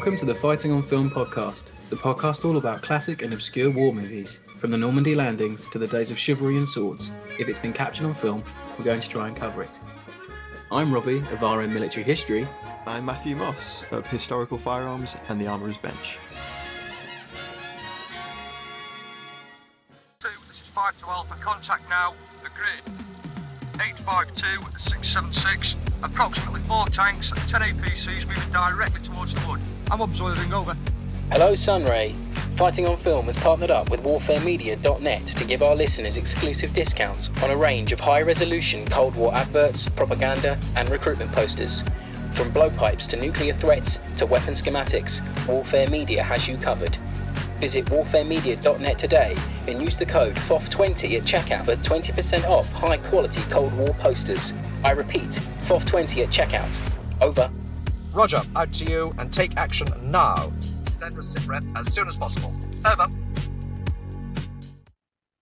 Welcome to the Fighting on Film podcast, the podcast all about classic and obscure war movies, from the Normandy landings to the days of chivalry and swords. If it's been captured on film, we're going to try and cover it. I'm Robbie of RM Military History. I'm Matthew Moss of Historical Firearms and the Armourer's Bench. This is 5 to Alpha, contact now, agreed. 852-676, approximately 4 tanks and 10 APCs moving directly towards the wood. I'm observing, over. Hello Sunray. Fighting on Film has partnered up with warfaremedia.net to give our listeners exclusive discounts on a range of high-resolution Cold War adverts, propaganda and recruitment posters. From blowpipes to nuclear threats to weapon schematics, Warfare Media has you covered. Visit warfaremedia.net today and use the code FOF20 at checkout for 20% off high-quality Cold War posters. I repeat, FOF20 at checkout. Over. Roger, out to you and take action now. Send us SIP rep as soon as possible. Over.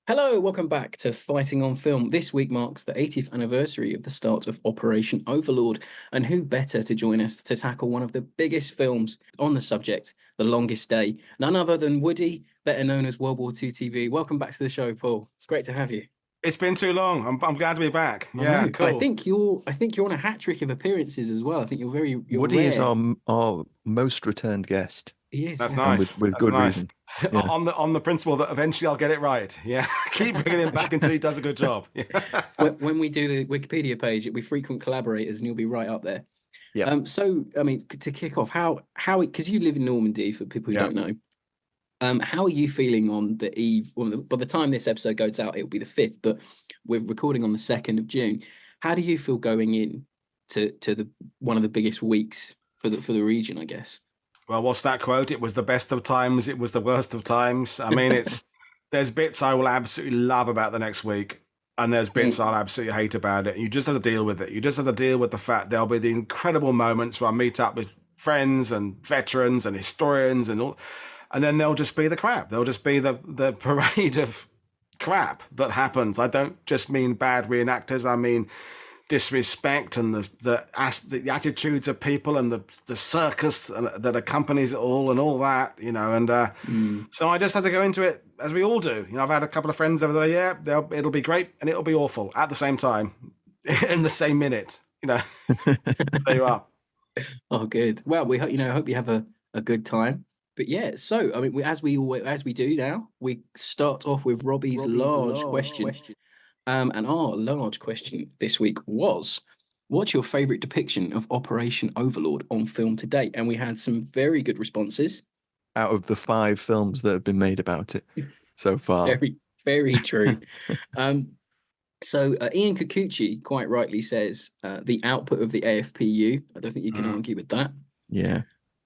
Hello, welcome back to Fighting on Film. This week marks the 80th anniversary of the start of Operation Overlord, and who better to join us to tackle one of the biggest films on the subject, The Longest Day? None other than Woody, better known as WW2TV. Welcome back to the show, Paul. It's great to have you. It's been too long. I'm glad to be back. Yeah, cool. I think you're on a hat trick of appearances as well. I think you're Woody rare. is our most returned guest. He is. That's yeah. nice. With good reason. Yeah. On the principle that eventually I'll get it right. Yeah, keep bringing him back until he does a good job. Yeah. When we do the Wikipedia page, it'll be frequent collaborators, and you'll be right up there. Yeah. So, I mean, to kick off, how because you live in Normandy, for people who don't know, how are you feeling on the eve? By the time this episode goes out, it'll be the 5th, but we're recording on the 2nd of June. How do you feel going in to the one of the biggest weeks for the region, I guess? Well, what's that quote? It was the best of times. It was the worst of times. I mean, there's bits I will absolutely love about the next week, and there's bits I'll absolutely hate about it. You just have to deal with it. You just have to deal with the fact there'll be the incredible moments where I meet up with friends and veterans and historians and all, and then there'll just be the crap. There'll just be the parade of crap that happens. I don't just mean bad reenactors. I mean disrespect and the attitudes of people and the circus that accompanies it all and all that, and so I just had to go into it as we all do. I've had a couple of friends over there. Yeah, it'll be great and it'll be awful at the same time in the same minute. There you are. Oh, good. Well, we hope hope you have a good time. But yeah, so I mean, as we do now, we start off with Robbie's large question. And our large question this week was, what's your favourite depiction of Operation Overlord on film to date? And we had some very good responses. Out of the 5 films that have been made about it so far. Very, very true. So Ian Kikuchi quite rightly says the output of the AFPU. I don't think you can argue with that. Yeah.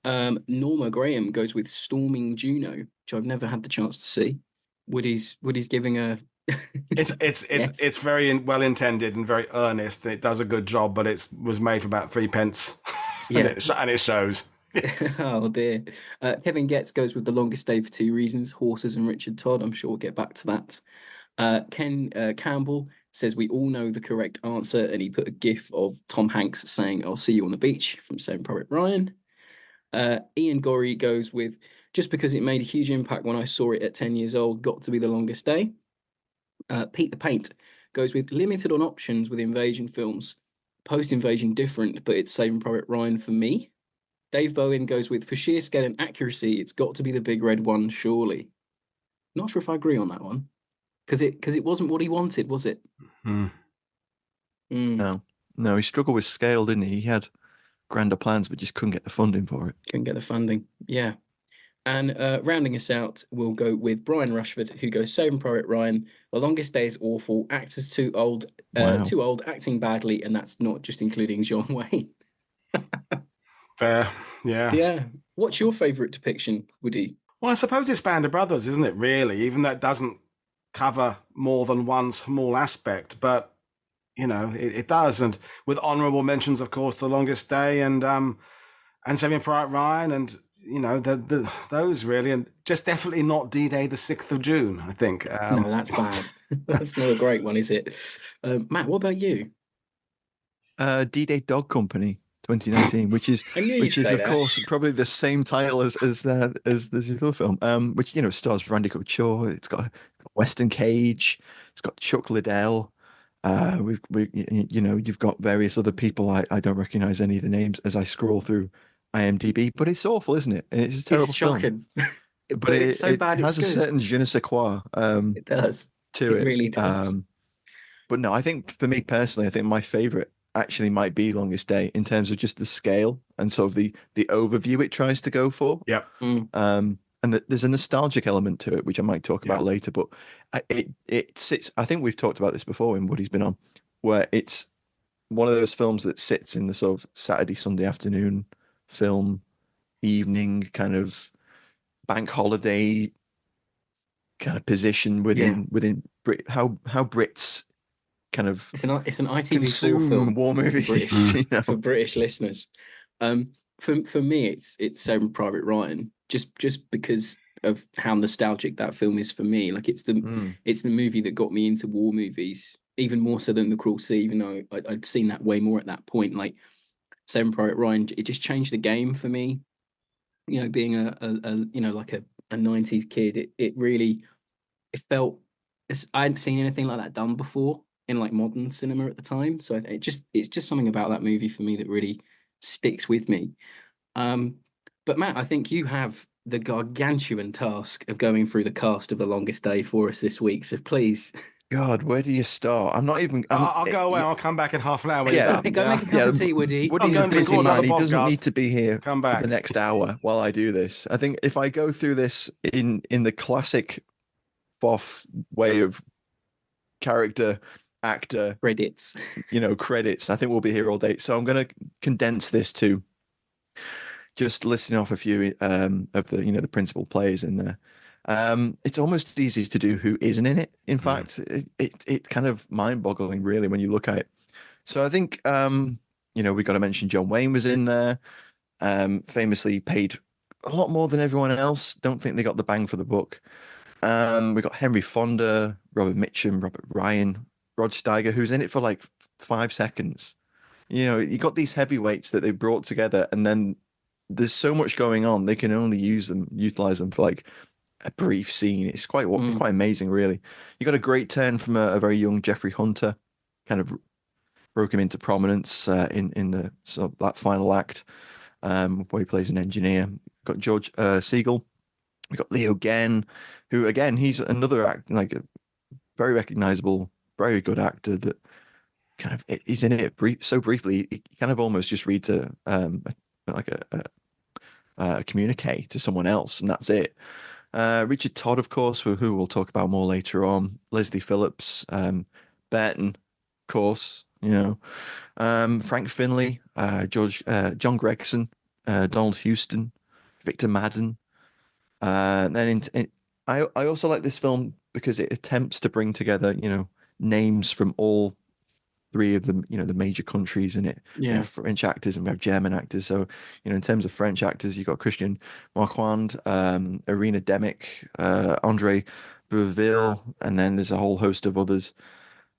Norma Graham goes with Storming Juno, which I've never had the chance to see. Woody's giving a... It's very well intended and very earnest, and it does a good job, but it was made for about 3 pence. Yeah. and it shows. Oh dear. Kevin Getz goes with The Longest Day for 2 reasons: horses and Richard Todd. I'm sure we'll get back to that. Ken Campbell says we all know the correct answer, and he put a gif of Tom Hanks saying "I'll see you on the beach" from Saving Private Ryan. Ian Gorey goes with just because it made a huge impact when I saw it at 10 years old, got to be The Longest Day. Pete the Paint goes with limited on options with invasion films. Post-invasion different, but it's Saving Private Ryan for me. Dave Bowen goes with for sheer scale and accuracy, it's got to be the big red one, surely. Not sure if I agree on that one. Because it wasn't what he wanted, was it? No, he struggled with scale, didn't he? He had grander plans, but just couldn't get the funding for it. Couldn't get the funding, yeah. And rounding us out, we'll go with Brian Rushford, who goes Saving Private Ryan. The Longest Day is awful. Actors too old, acting badly, and that's not just including John Wayne. Fair, yeah. Yeah. What's your favourite depiction, Woody? Well, I suppose it's Band of Brothers, isn't it? Really, even though it doesn't cover more than one small aspect, but it does. And with honourable mentions, of course, The Longest Day and Saving Private Ryan and. Those really, and just definitely not D-Day the 6th of June, I think. No, that's bad. That's not a great one, is it? Matt, what about you? D-Day Dog Company, 2019, which is I knew you'd say of that. course probably the same title as the other film, which stars Randy Couture. It's got Weston Cage, it's got Chuck Liddell. You've got various other people. I don't recognize any of the names as I scroll through IMDb, but it's awful, isn't it? It's a terrible It's film. shocking. But it's so bad it it's has a good. certain je ne sais quoi It does. to It it. really does. But no, I think for me personally, I think my favorite actually might be Longest Day in terms of just the scale and sort of the overview it tries to go for. Yeah. And there's a nostalgic element to it, which I might talk about later. But it sits. I think we've talked about this before in Woody's been on, where it's one of those films that sits in the sort of Saturday, Sunday afternoon film evening kind of bank holiday kind of position within how Brits kind of It's an ITV4 consume film war movies for British listeners. For me, it's Saving Private Ryan, just because of how nostalgic that film is for me. Like it's the movie that got me into war movies, even more so than The Cruel Sea, even though I'd seen that way more at that point. Like Saving Private Ryan, it just changed the game for me. Being a 90s kid, it really felt I hadn't seen anything like that done before in like modern cinema at the time. So it's just something about that movie for me that really sticks with me. But Matt, I think you have the gargantuan task of going through the cast of The Longest Day for us this week. So please. God, where do you start? I'm not even. I'll go away. I'll come back in half an hour when you're done. Go make a cup of tea, Woody. Woody's I'll a go and busy record man. another He doesn't podcast. need to be here Come for back. the next hour while I do this. I think if I go through this in the classic Boff way of character, actor, credits, I think we'll be here all day. So I'm going to condense this to just listing off a few of the principal players in there. It's almost easy to do who isn't in it. In fact, it's kind of mind-boggling, really, when you look at it. So I think we got to mention John Wayne was in there. Famously paid a lot more than everyone else. Don't think they got the bang for the buck. We got Henry Fonda, Robert Mitchum, Robert Ryan, Rod Steiger, who's in it for like 5 seconds. You got these heavyweights that they brought together, and then there's so much going on. They can only utilize them for like a brief scene. It's quite amazing, really. You got a great turn from a very young Jeffrey Hunter, kind of broke him into prominence in the that final act, where he plays an engineer. Got George Siegel. We got Leo Genn, who again he's another a very recognizable, very good actor that kind of he's in it so briefly. He kind of almost just reads a communique to someone else, and that's it. Richard Todd, of course, who we'll talk about more later on. Leslie Phillips, Burton, of course, Frank Finlay, John Gregson, Donald Houston, Victor Madden. Then I also like this film because it attempts to bring together, names from all three of them, the major countries in it. Yeah. We have French actors and we have German actors. So, in terms of French actors, you've got Christian Marquand, Irina Demick, Andre Bourville, and then there's a whole host of others.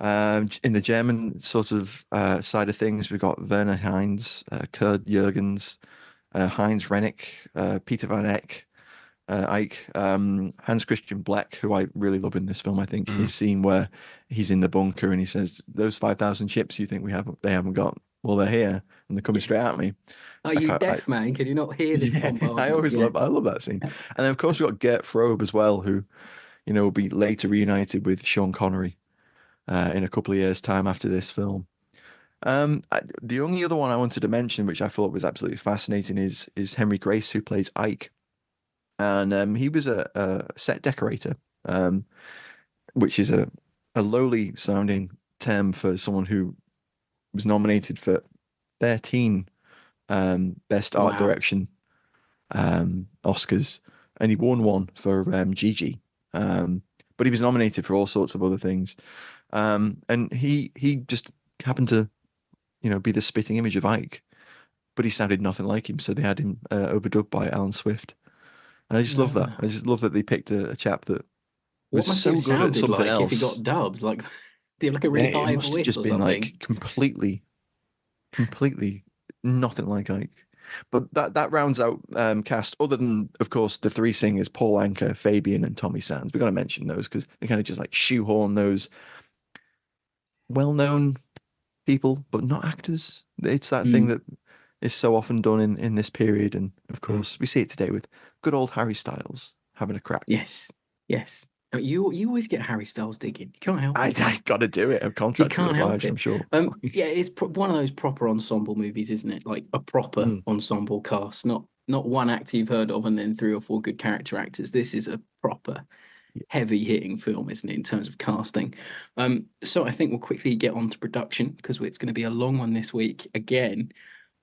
In the German sort of side of things, we've got Werner Heinz, Kurt Jürgens, Heinz Rennick, Peter Van Eyck, Hans Christian Black, who I really love in this film. I think his scene where he's in the bunker and he says, "Those 5,000 chips you think they haven't got, well, they're here and they're coming straight at me." Are you deaf, man? Can you not hear this bombardment? I love that scene. And then of course we've got Gert Frobe as well, who will be later reunited with Sean Connery in a couple of years' time after this film. The only other one I wanted to mention, which I thought was absolutely fascinating, is Henry Grace, who plays Ike. And he was a set decorator, which is a lowly sounding term for someone who was nominated for 13 Best Art Direction Oscars, and he won one for Gigi. But he was nominated for all sorts of other things. And he just happened to, be the spitting image of Ike, but he sounded nothing like him, so they had him overdubbed by Alan Swift. And I just love that. I just love that they picked a chap that was so good at something else. If he got dubbed, do you have a really high it must voice have just or been something? completely nothing like Ike. But that rounds out cast, other than, of course, the three singers, Paul Anka, Fabian, and Tommy Sands. We've got to mention those because they kind of just like shoehorn those well-known people, but not actors. It's that thing that is so often done in this period. And of course, we see it today with good old Harry Styles having a crack. Yes. You always get Harry Styles digging. You can't help it. I got to do it. I'm contractually obliged, I'm sure. Yeah, it's one of those proper ensemble movies, isn't it? Like a proper ensemble cast, not one actor you've heard of and then 3 or 4 good character actors. This is a proper heavy hitting film, isn't it, in terms of casting? So I think we'll quickly get on to production because it's going to be a long one this week again.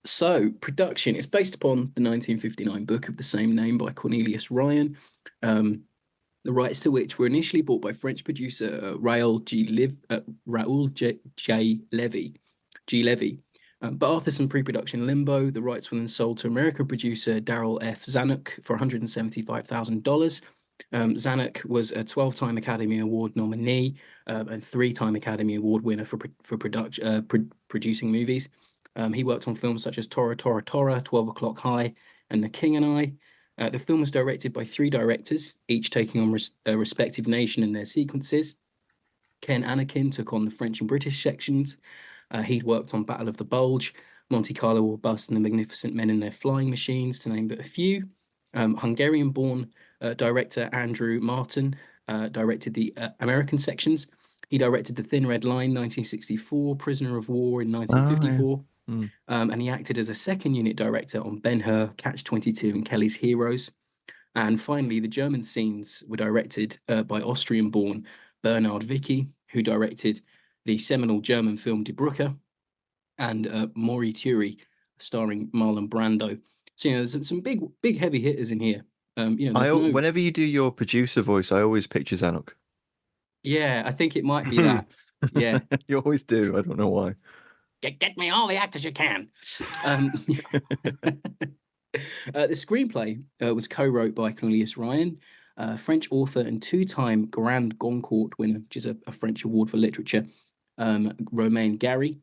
So production is based upon the 1959 book of the same name by Cornelius Ryan. The rights to which were initially bought by French producer Raoul J. Levy. But after some pre-production limbo, the rights were then sold to American producer Darryl F. Zanuck for $175,000. Zanuck was a 12-time Academy Award nominee and 3-time Academy Award winner for producing movies. He worked on films such as Tora, 12 O'Clock High, and The King and I. The film was directed by 3 directors, each taking on a respective nation in their sequences. Ken Anakin took on the French and British sections. He'd worked on Battle of the Bulge, Monte Carlo or Bust, and The Magnificent Men in Their Flying Machines, to name but a few. Hungarian-born director Andrew Martin directed the American sections. He directed The Thin Red Line, 1964, Prisoner of War in 1954. And he acted as a second unit director on Ben-Hur, Catch-22, and Kelly's Heroes. And finally, the German scenes were directed by Austrian-born Bernhard Wicki, who directed the seminal German film Die Brücke, and Maury Turi, starring Marlon Brando. So, there's some big heavy hitters in here. Whenever you do your producer voice, I always picture Zanuck. Yeah, I think it might be that. Yeah. You always do. I don't know why. Get me all the actors you can. The screenplay was co-wrote by Cornelius Ryan, French author and 2-time Grand Goncourt winner, which is a French award for literature, Romain Gary,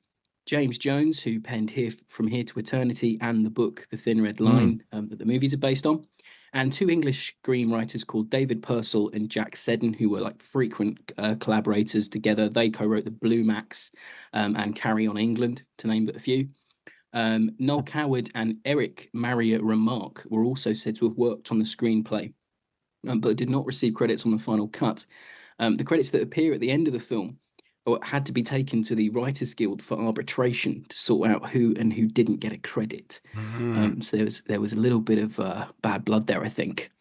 James Jones, who penned From Here to Eternity and the book The Thin Red Line that the movies are based on, and 2 English screenwriters called David Purcell and Jack Seddon, who were like frequent collaborators together. They co-wrote The Blue Max and Carry On England, to name but a few. Noel Coward and Eric Maria Remarque were also said to have worked on the screenplay, but did not receive credits on the final cut. The credits that appear at the end of the film had to be taken to the Writers Guild for arbitration to sort out who didn't get a credit. So there was a little bit of bad blood there, I think.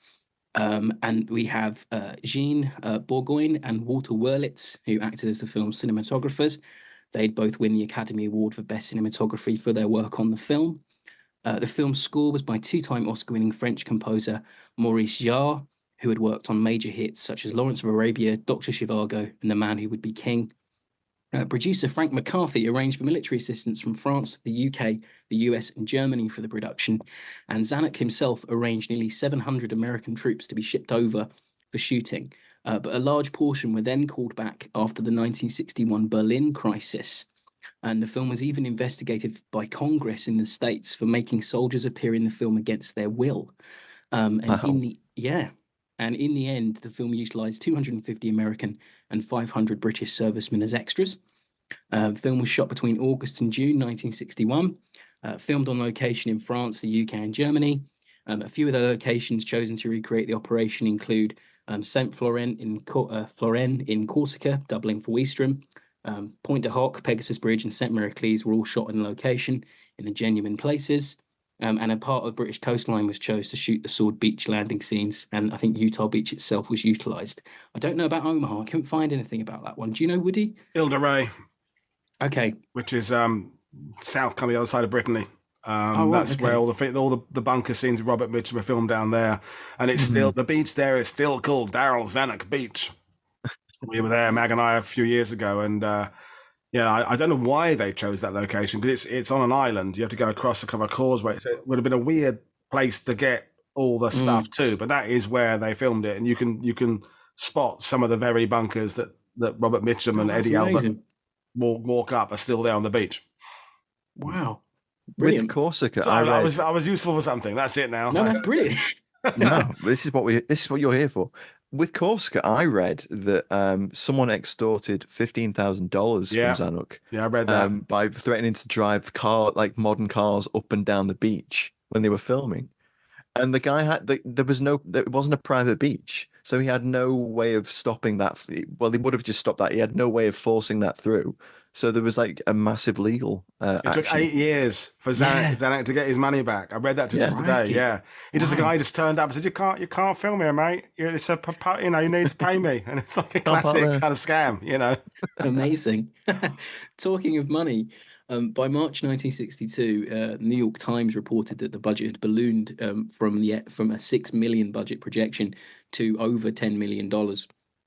And we have Jean Bourgoin and Walter Wurlitz, who acted as the film's cinematographers. They'd both win the Academy Award for Best Cinematography for their work on the film. The film's score was by 2-time Oscar-winning French composer Maurice Jarre, who had worked on major hits such as Lawrence of Arabia, Dr. Zhivago, and The Man Who Would Be King. Producer Frank McCarthy arranged for military assistance from France, the UK, the US, and Germany for the production, and Zanuck himself arranged nearly 700 American troops to be shipped over for shooting, but a large portion were then called back after the 1961 Berlin crisis, and the film was even investigated by Congress in the States for making soldiers appear in the film against their will. In the end, the film utilized 250 American and 500 British servicemen as extras. The film was shot between August and June 1961, filmed on location in France, the UK, and Germany. A few of the locations chosen to recreate the operation include Saint Florent in Corsica, doubling for Ouistreham. Pointe de Hoc, Pegasus Bridge, and St. Miracles were all shot in location in the genuine places. And a part of the British coastline was chose to shoot the Sword Beach landing scenes, and I think Utah Beach itself was utilised. I don't know about Omaha. I couldn't find anything about that one. Do you know, Woody? Ile de Ré. Okay. Which is south, kind of the other side of Brittany. That's where all the bunker scenes with Robert Mitchum were filmed down there, and it's still the beach there is still called Darryl Zanuck Beach. We were there, Mag and I, a few years ago, and I don't know why they chose that location because it's on an island. You have to go across a kind of causeway. So it would have been a weird place to get all the stuff to, but that is where they filmed it, and you can spot some of the very bunkers that Robert Mitchum and Eddie Albert walk up are still there on the beach. Wow. With Brilliant. Corsica, So I read. I was useful for something. That's it now. No, that's brilliant. No, this is what you're here for. With Corsica, I read that someone extorted $15,000 from Yeah. Zanuck Yeah, I read that. by threatening to drive modern cars up and down the beach when they were filming. And the guy there wasn't a private beach, so he had no way of stopping that. Well, he would have just stopped that. He had no way of forcing that through. So there was like a massive legal It took action. 8 years for Zanuck to get his money back. I read that just today. Crikey. Yeah, the guy just turned up and said, "You can't film here, mate. It's you need to pay me." And it's like a classic kind of scam, Amazing. Talking of money, by March 1962, New York Times reported that the budget had ballooned from a $6 million budget projection to over $10 million.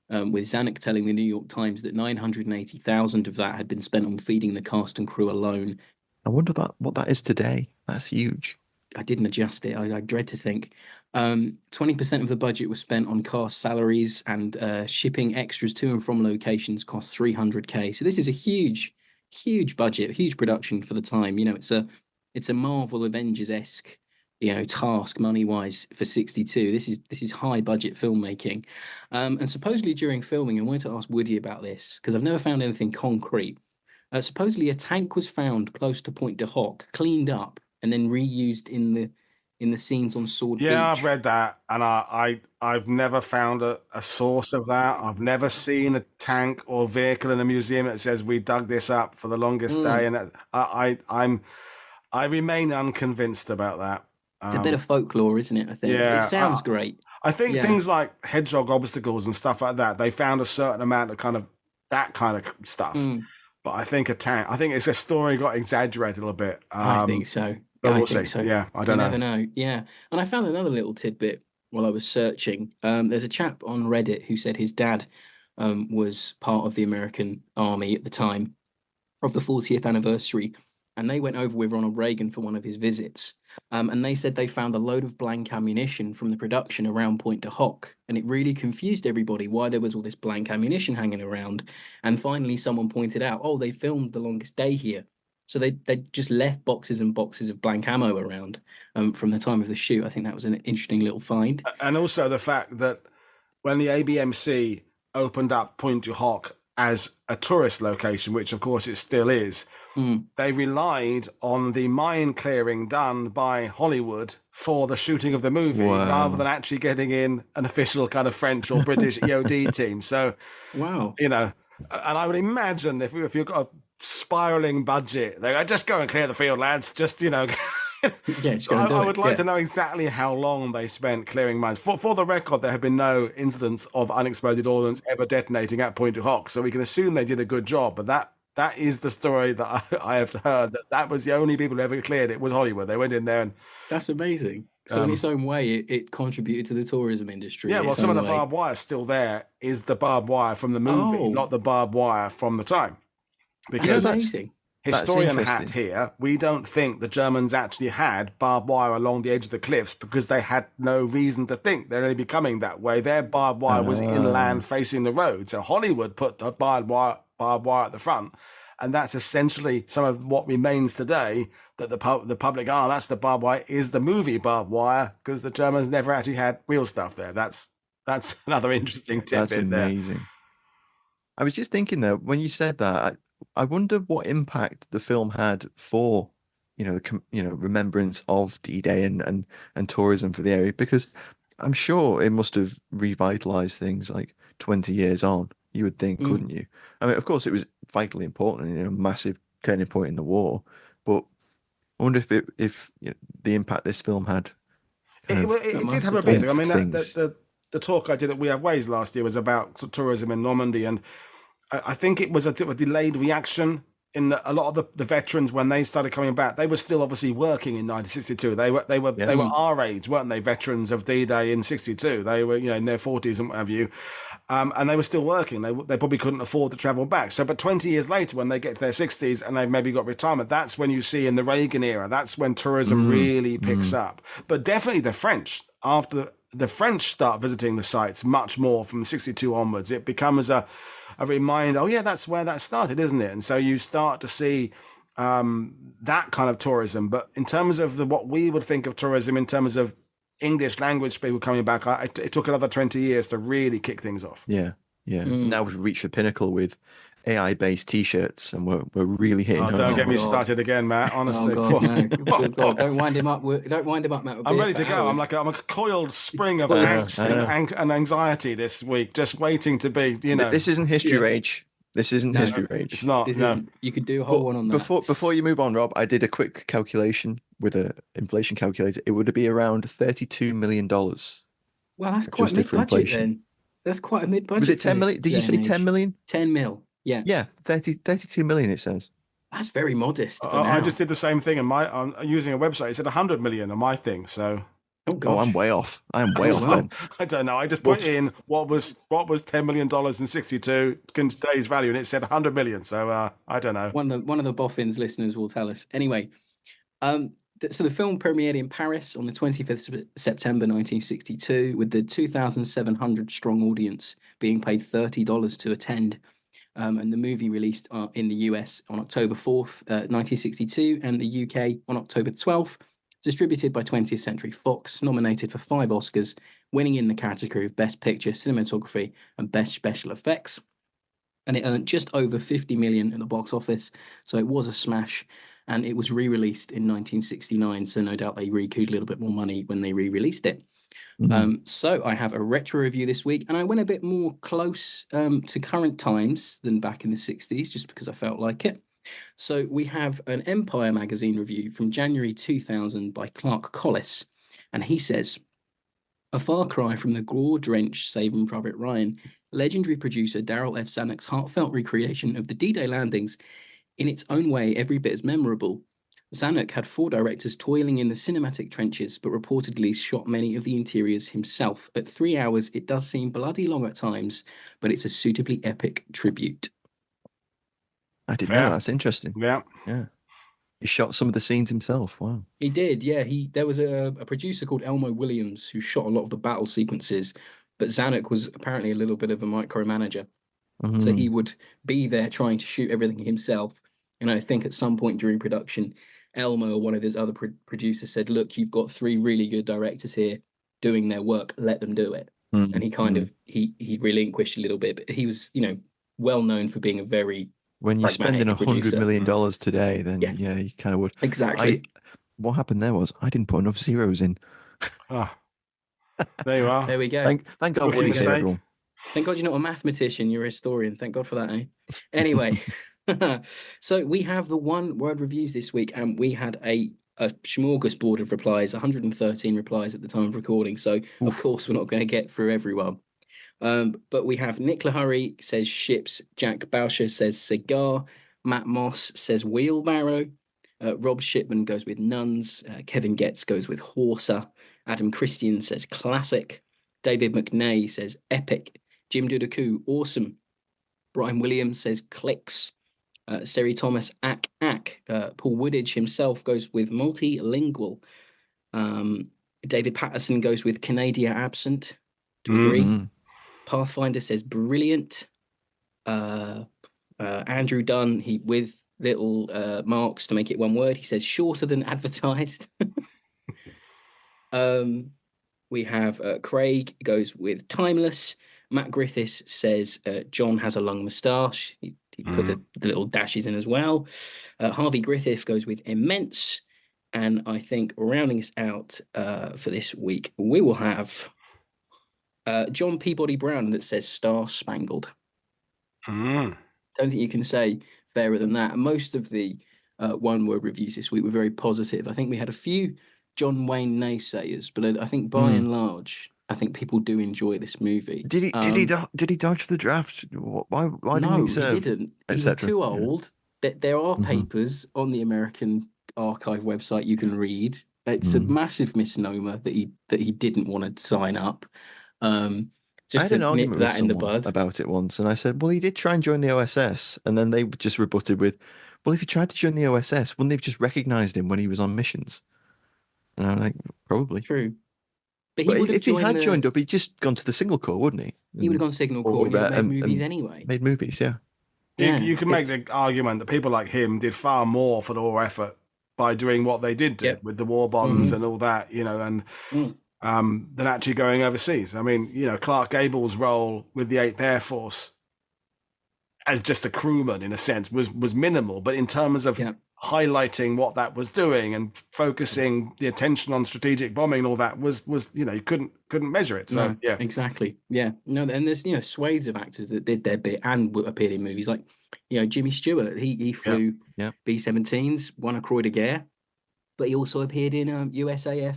With Zanuck telling the New York Times that $980,000 of that had been spent on feeding the cast and crew alone. I wonder what that is today. That's huge. I didn't adjust it. I dread to think. 20% of the budget was spent on cast salaries, and shipping extras to and from locations cost $300K. So this is a huge budget, huge production for the time. It's a Marvel Avengers-esque, task money-wise for 62. This is high budget filmmaking. And supposedly during filming, I wanted to ask Woody about this because I've never found anything concrete. Supposedly a tank was found close to Point de Hoc, cleaned up, and then reused in the scenes on Sword Beach. Yeah, I've read that, and I've never found a source of that. I've never seen a tank or vehicle in a museum that says we dug this up for the longest day, and I remain unconvinced about that. It's a bit of folklore, isn't it? I think. Yeah, It sounds great. I think things like hedgehog obstacles and stuff like that, they found a certain amount of that kind of stuff. But I think it's a story got exaggerated a little bit. I think so. But I we'll think see. so. Yeah, I don't know. You never know. Yeah. And I found another little tidbit while I was searching. There's a chap on Reddit who said his dad was part of the American Army at the time of the 40th anniversary. And they went over with Ronald Reagan for one of his visits. And they said they found a load of blank ammunition from the production around Point de Hoc. And it really confused everybody why there was all this blank ammunition hanging around. And finally, someone pointed out, they filmed The Longest Day here. So they just left boxes and boxes of blank ammo around from the time of the shoot. I think that was an interesting little find. And also the fact that when the ABMC opened up Point du Hoc as a tourist location, which of course it still is, they relied on the mine clearing done by Hollywood for the shooting of the movie, rather than actually getting in an official kind of French or British EOD team. So, wow, and I would imagine if you've got a spiraling budget, they go, just go and clear the field, lads. Just I would like to know exactly how long they spent clearing mines. For the record, there have been no incidents of unexploded ordnance ever detonating at Point du Hoc, so we can assume they did a good job. But that is the story that I have heard. That was the only people who ever cleared it was Hollywood. They went in there, and that's amazing. So in its own way, it contributed to the tourism industry. Yeah, well, some of the barbed wire still there is the barbed wire from the movie, not the barbed wire from the time. Because that's amazing. Historian hat here, we don't think the Germans actually had barbed wire along the edge of the cliffs because they had no reason to think they're only becoming that way. Their barbed wire was inland facing the road. So Hollywood put the barbed wire at the front. And that's essentially some of what remains today, that the public, that's the barbed wire, is the movie barbed wire, because the Germans never actually had real stuff there. That's another interesting tidbit. That's amazing. There. I was just thinking though, when you said that, I wonder what impact the film had for, remembrance of D-Day and tourism for the area, because I'm sure it must have revitalized things like 20 years on. You would think, couldn't you? I mean, of course, it was vitally important, massive turning point in the war. But I wonder if the impact this film had. It did have a bit. I mean, the talk I did at We Have Ways last year was about tourism in Normandy, and I think it was a delayed reaction in that a lot of the veterans, when they started coming back, they were still obviously working in 1962. They were our age, weren't they? Veterans of D-Day in 62. They were in their 40s and what have you, and they were still working. They probably couldn't afford to travel back. So, but 20 years later, when they get to their 60s and they've maybe got retirement, that's when you see in the Reagan era. That's when tourism really picks up. But definitely the French, after the French start visiting the sites much more from 62 onwards, it becomes a reminder, that's where that started, isn't it? And so you start to see that kind of tourism. But in terms of what we would think of tourism, in terms of English language people coming back, it took another 20 years to really kick things off. Yeah. Now we've reached the pinnacle with AI-based T-shirts, and we're really hitting home. Don't get me God. started again, Matt. Honestly, Oh God, no. Good God. Don't wind him up. Don't wind him up, Matt. I'm ready to go. I'm a coiled spring of angst and anxiety this week, just waiting to be. This isn't history rage. This isn't history rage. It's not. You could do a whole one on that. Before you move on, Rob, I did a quick calculation with an inflation calculator. It would be around $32 million. Well, that's quite mid-budget then. That's quite a mid-budget. Was it 10 million? Did you say 10 million? 10 mil. Yeah. Yeah, 32 million, it says. That's very modest. I just did the same thing, and I'm using a website. It said 100 million on my thing. So, I'm way off. I'm way off then. I don't know. I just put in what was $10 million in 62 today's value, and it said 100 million. So I don't know. One of the Boffins listeners will tell us. Anyway, so the film premiered in Paris on the 25th of September 1962, with the 2,700 strong audience being paid $30 to attend. And the movie released in the US on October 4th, 1962, and the UK on October 12th. Distributed by 20th Century Fox, nominated for 5 Oscars, winning in the category of Best Picture, Cinematography, and Best Special Effects. And it earned just over 50 million at the box office, so it was a smash. And it was re-released in 1969, so no doubt they recouped a little bit more money when they re-released it. So I have a retro review this week, and I went a bit more close to current times than back in the 60s, just because I felt like it. So we have an Empire magazine review from January 2000 by Clark Collis, and he says, a far cry from the gore-drenched Saving Private Ryan, legendary producer Darryl F. Zanuck's heartfelt recreation of the D-Day landings, in its own way every bit as memorable. Zanuck had 4 directors toiling in the cinematic trenches, but reportedly shot many of the interiors himself. At 3 hours, it does seem bloody long at times, but it's a suitably epic tribute. I didn't know. That's interesting. Yeah. He shot some of the scenes himself. Wow. He did, yeah. There was a producer called Elmo Williams who shot a lot of the battle sequences, but Zanuck was apparently a little bit of a micromanager. So he would be there trying to shoot everything himself. And I think at some point during production, Elmo or one of his other producers said, look, you've got 3 really good directors here doing their work. Let them do it. And he kind of, he relinquished a little bit, but he was, well known for being a very when you're spending $100 million today, then you kind of would. Exactly. What happened there was I didn't put enough zeros in. There you are. There we go. Thank God we saved everyone. Thank God you're not a mathemician, you're a historian. Thank God for that, eh? Anyway, so we have the one-word reviews this week, and we had a smorgasbord of replies, 113 replies at the time of recording. So, of course, we're not going to get through everyone. But we have Nick Lahari says ships, Jack Bauscher says cigar, Matt Moss says wheelbarrow, Rob Shipman goes with nuns, Kevin Getz goes with horser, Adam Christian says classic, David McNay says epic, Jim Dudaku awesome, Brian Williams says clicks, Seri Thomas ack. Paul Woodadge himself goes with multilingual, David Patterson goes with Canada absent. Do you agree? Pathfinder says brilliant. Andrew Dunn, he with little marks to make it one word. He says shorter than advertised. We have Craig goes with timeless. Matt Griffiths says John has a long moustache. He put the little dashes in as well. Harvey Griffith goes with immense. And I think rounding us out for this week, we will have John Peabody Brown that says Star Spangled. Don't think you can say fairer than that. Most of the one-word reviews this week were very positive. I think we had a few John Wayne naysayers, but I think by and large, I think people do enjoy this movie. Did he dodge the draft? Why didn't he serve? No, he didn't. He was too old. Yeah. There are papers on the American Archive website you can read. It's a massive misnomer that he didn't want to sign up. Just I had an to argument nip with that in the someone bud about it once, and I said, well, he did try and join the OSS, and then they just rebutted with, well, if he tried to join the OSS, wouldn't they have just recognized him when he was on missions? And I'm like, probably. It's true. But if he had joined up, he'd just gone to the Signal Corps, wouldn't he? He would have gone Signal Corps and he would have made movies anyway. Made movies, yeah. You can make the argument that people like him did far more for the war effort by doing what they did do with the war bonds and all that, and than actually going overseas. I mean, Clark Gable's role with the 8th Air Force as just a crewman, in a sense, was minimal, but in terms of highlighting what that was doing and focusing the attention on strategic bombing and all that was you couldn't measure it. So no, exactly. Yeah. No, and there's swathes of actors that did their bit and appeared in movies like Jimmy Stewart. He flew B-17s, won a Croix de Guerre, but he also appeared in USAF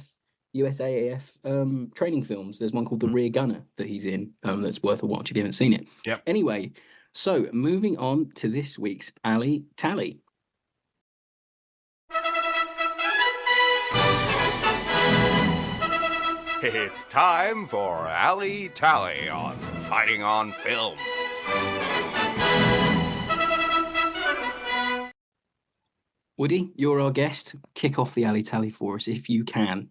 training films. There's one called The Rear Gunner that he's in that's worth a watch if you haven't seen it. Yep. Anyway, so moving on to this week's Ali Tally. It's time for Ali Tally on Fighting on Film. Woody, you're our guest. Kick off the Ali Tally for us if you can.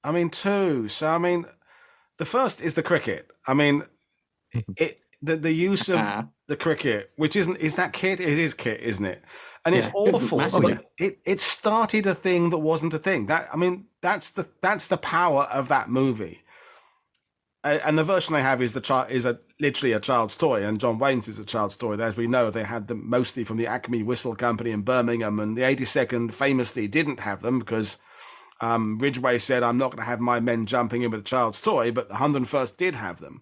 I mean, two. So, the first is the cricket. The use of the cricket, which is that kit? It is kit, isn't it? And it's awful. But it started a thing that wasn't a thing. That's the power of that movie. And the version they have is literally a child's toy, and John Wayne's is a child's toy. As we know, they had them mostly from the Acme Whistle Company in Birmingham, and the 82nd famously didn't have them because Ridgway said, "I'm not going to have my men jumping in with a child's toy," but the 101st did have them.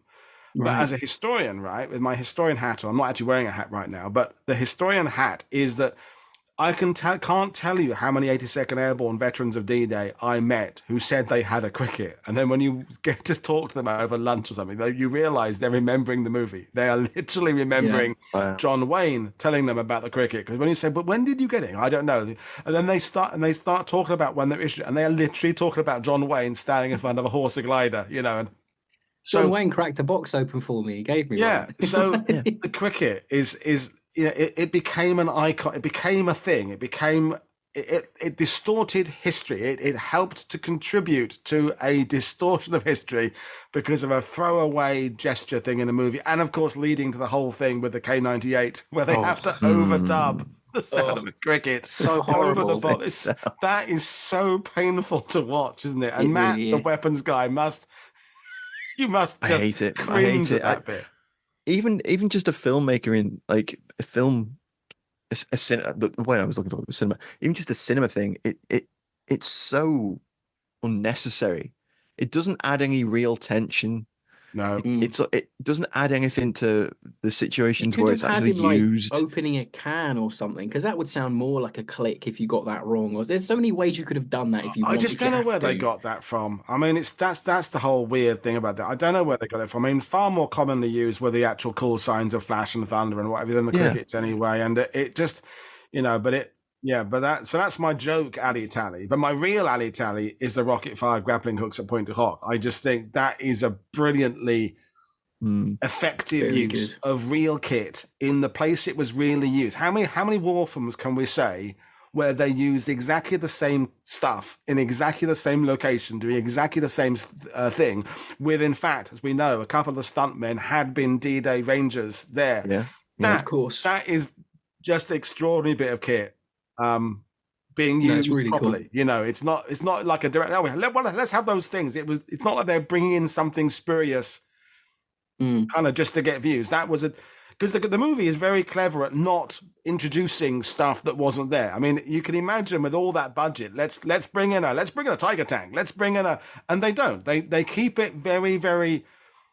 Right. But as a historian, right, with my historian hat on, I'm not actually wearing a hat right now, but the historian hat is that I can't tell you how many 82nd Airborne veterans of D-Day I met who said they had a cricket. And then when you get to talk to them over lunch or something, you realize they're remembering the movie. They are literally remembering John Wayne telling them about the cricket. Because when you say, "But when did you get it?" "I don't know." And then they start talking about when they're issued, and they are literally talking about John Wayne standing in front of a horse glider, and John Wayne cracked a box open for me. He gave me one. So the cricket is it became an icon. It became a thing. It distorted history. It helped to contribute to a distortion of history because of a throwaway gesture thing in a movie, and of course leading to the whole thing with the K-98 where they have to overdub the sound of cricket. So horrible. Over the ball. That is so painful to watch, isn't it? And Matt, the weapons guy, you must just hate it. cringe at that bit. Even just a filmmaker in like a film, the way I was looking for it was cinema. Even just a cinema thing, it's so unnecessary. It doesn't add any real tension. No, it doesn't add anything to the situations where it's actually used. Like opening a can or something, because that would sound more like a click if you got that wrong. Or there's so many ways you could have done that if you. I just don't know where they got that from. That's the whole weird thing about that. I don't know where they got it from. Far more commonly used were the actual call signs of flash and thunder and whatever than the crickets anyway. And it just, that's my joke Ali Tally. But my real Ali Tally is the rocket fired grappling hooks at point to hook. I just think that is a brilliantly effective use of real kit in the place it was really used. How many war films can we say where they used exactly the same stuff in exactly the same location, doing exactly the same thing, with, in fact, as we know, a couple of the stuntmen had been D-Day Rangers there. Yeah, of course. That is just an extraordinary bit of kit. Being used really properly, cool. It's not like a direct. Let's have those things. It's not like they're bringing in something spurious, kind of just to get views. That was because the movie is very clever at not introducing stuff that wasn't there. You can imagine with all that budget, let's bring in a Tiger tank, and they don't. They keep it very, very.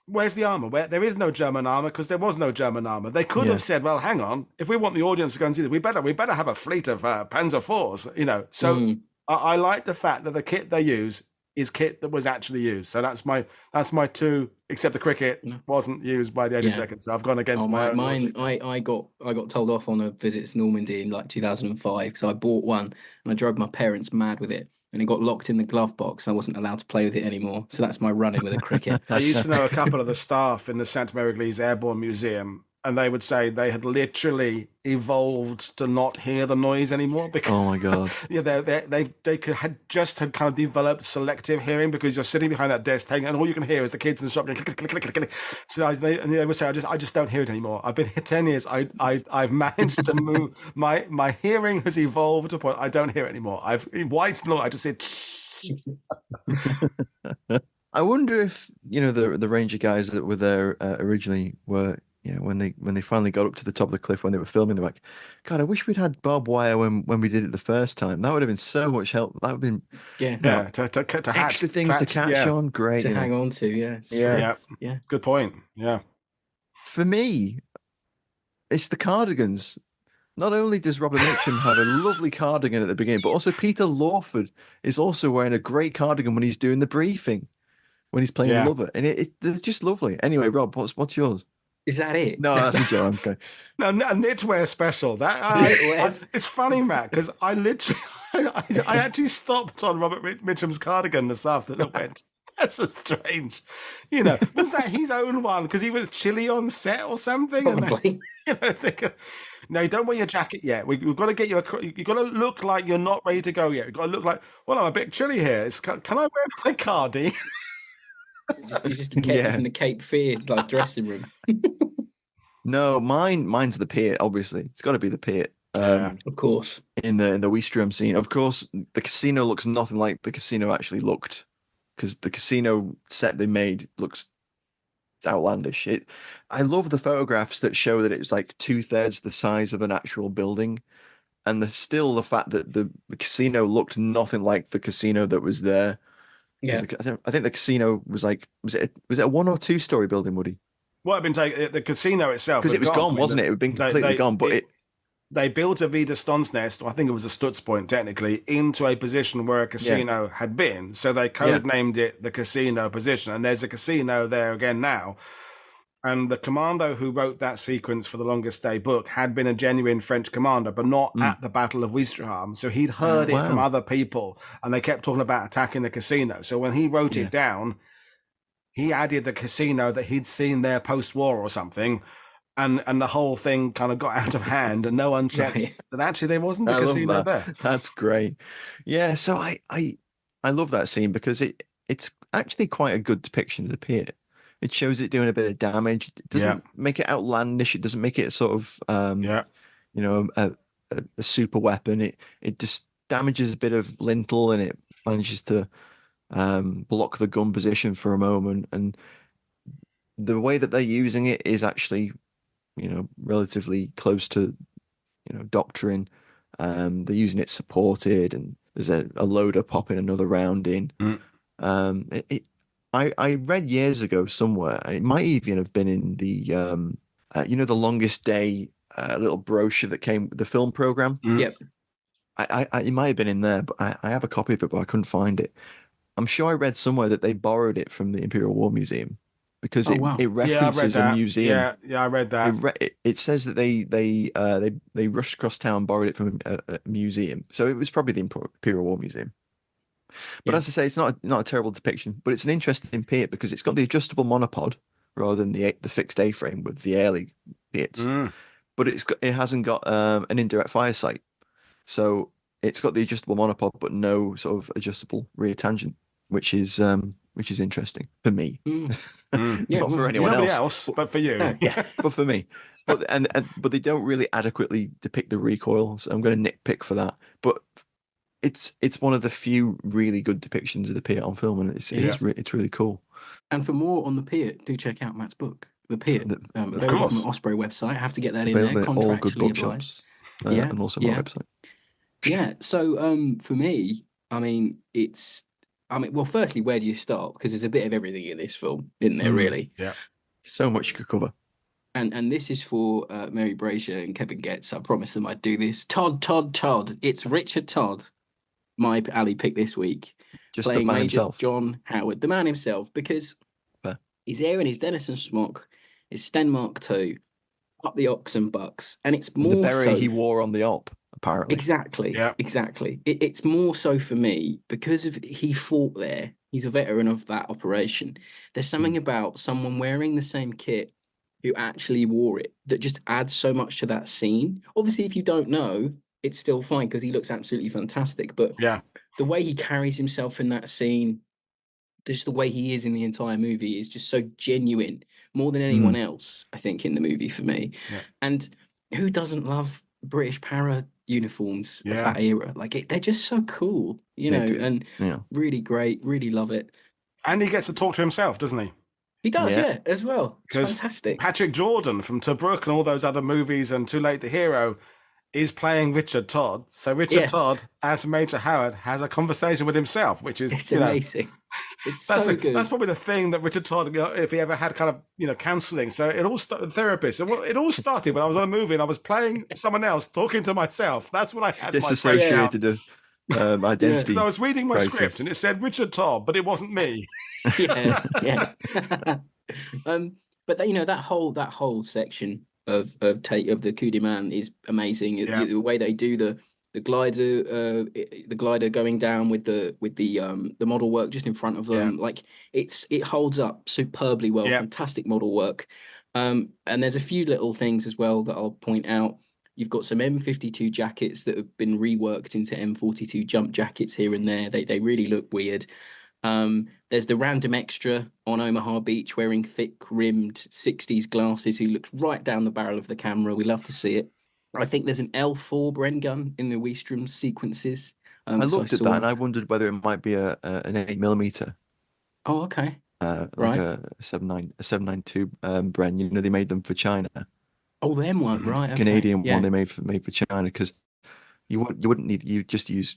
Where's the armor? Where there is no German armor because there was no German armor. They could have said, "Well, hang on. If we want the audience to go and see this, we better have a fleet of Panzer IVs." So I like the fact that the kit they use is kit that was actually used. So that's my two. Except the cricket wasn't used by the 82nd. So I've gone against my own mine. I got told off on a visit to Normandy in like 2005 because I bought one and I drove my parents mad with it. And it got locked in the glove box. I wasn't allowed to play with it anymore. So that's my run-in with a cricket. I used to know a couple of the staff in the Santa Maria Église Airborne Museum and they would say they had literally evolved to not hear the noise anymore because Oh my God. yeah, had kind of developed selective hearing because you're sitting behind that desk and all you can hear is the kids in the shop going click, click, click, click, click. So they would say, I just don't hear it anymore. I've been here 10 years. I've managed to move my hearing has evolved to a point I don't hear it anymore. I've white noise. I just say. I wonder if the Ranger guys that were there originally were when they finally got up to the top of the cliff when they were filming, they're like, God, I wish we'd had barbed wire when we did it the first time. That would have been so much help. That would have been to extra things to catch on. Great to hang on to. Yeah. Good point. Yeah. For me, it's the cardigans. Not only does Robert Mitchum have a lovely cardigan at the beginning, but also Peter Lawford is also wearing a great cardigan when he's doing the briefing, when he's playing Lover, and they're just lovely. Anyway, Rob, what's yours? Is that it? No, that's a joke. Okay. No, a knitwear special. It's funny, Matt, because I literally, I actually stopped on Robert Mitchum's cardigan this afternoon and went, that's a strange, was that his own one? Because he was chilly on set or something? Probably. No, don't wear your jacket yet. We've got to get you you've got to look like you're not ready to go yet. You've got to look like, well, I'm a bit chilly here. Can I wear my cardi? You just kept it from the Cape Fear dressing room. No, mine's the pit. Obviously, it's got to be the pit. Of course, in the Weestrom scene. Of course, the casino looks nothing like the casino actually looked, because the casino set they made looks outlandish. I love the photographs that show that it was like 2/3 the size of an actual building, and still the fact that the casino looked nothing like the casino that was there. Yeah, I think the casino was it a 1 or 2 story building, Woody? Well, it'd been taken, the casino itself, because it was gone, wasn't it? It had been completely gone, but they built a Vida Stonsnest, or I think it was a Stutz Point technically, into a position where a casino had been. So they codenamed it the casino position, and there's a casino there again now. And the commando who wrote that sequence for the Longest Day book had been a genuine French commander, but not at the Battle of Ouistreham. So he'd heard it from other people, and they kept talking about attacking the casino. So when he wrote it down, he added the casino that he'd seen there post-war or something, and the whole thing kind of got out of hand, and no one checked that actually there wasn't a casino there. That's great. Yeah, so I love that scene because it's actually quite a good depiction of the pit. It shows it doing a bit of damage. It doesn't make it outlandish. It doesn't make it sort of, a super weapon. It just damages a bit of lintel, and it manages to block the gun position for a moment. And the way that they're using it is actually, relatively close to, doctrine. They're using it supported, and there's a loader popping another round in. I read years ago somewhere, it might even have been in the, the Longest Day little brochure that came with the film program. Yep. It might have been in there, but I have a copy of it, but I couldn't find it. I'm sure I read somewhere that they borrowed it from the Imperial War Museum because it references a museum. Yeah, I read that. It says that they rushed across town, borrowed it from a museum. So it was probably the Imperial War Museum. But as I say, it's not a terrible depiction, but it's an interesting pit because it's got the adjustable monopod rather than the fixed A-frame with the airly pits. But it hasn't got an indirect fire sight, so it's got the adjustable monopod but no sort of adjustable rear tangent, which is interesting for me. Not for anyone else, but for you. But for me. But they don't really adequately depict the recoil, so I'm going to nitpick for that. But it's one of the few really good depictions of the pit on film, and it's really cool. And for more on the pit, do check out Matt's book, The Pit. Available from the Osprey website. I have to get that in there. All good bookshops. And also my website. Yeah. So for me, well, firstly, where do you start? Because there's a bit of everything in this film, isn't there? Really. Yeah. So much you could cover. And this is for Mary Brazier and Kevin Getz. I promised them I'd do this. Todd. It's Richard Todd. My alley pick this week, just playing the man Major himself. John Howard, the man himself, because he's here in his Denison smock, his Stenmark II, up the ox and bucks, and it's more the beret he wore on the op, apparently. Exactly, exactly. It's more so for me because he fought there. He's a veteran of that operation. There's something about someone wearing the same kit who actually wore it that just adds so much to that scene. Obviously, if you don't know, it's still fine because he looks absolutely fantastic. But Yeah. the way he carries himself in that scene, just the way he is in the entire movie is just so genuine, more than anyone else, I think, in the movie for me. Yeah. And who doesn't love British para uniforms of Yeah. that era? Like they're just so cool, you know, and really great, really love it. And he gets to talk to himself, doesn't he? He does, yeah, as well. It's fantastic. Patrick Jordan from Tobruk and all those other movies and Too Late the Hero is playing Richard Todd. So Richard Todd, as Major Howard, has a conversation with himself, which is amazing. It's so good. That's probably the thing that Richard Todd, if he ever had kind of, counselling. So it all started, therapist. It all started when I was on a movie and I was playing someone else, talking to myself. That's what I had. Disassociated identity. So I was reading my script and it said Richard Todd, but it wasn't me. yeah. But that whole section of the coup de man is amazing. Yeah. The way they do the glider going down with the model work just in front of them, like it holds up superbly well. Fantastic model work. And there's a few little things as well that I'll point out. You've got some M52 jackets that have been reworked into M42 jump jackets here and there. They really look weird. There's the random extra on Omaha Beach wearing thick rimmed 60s glasses who looks right down the barrel of the camera. We love to see it. I think there's an L4 Bren gun in the Weestrom sequences. I looked at that and I wondered whether it might be an 8mm. Oh, okay. Like a 792 Bren. They made them for China. Oh, them one, right? Okay. Canadian one they made for China because you wouldn't need, you just use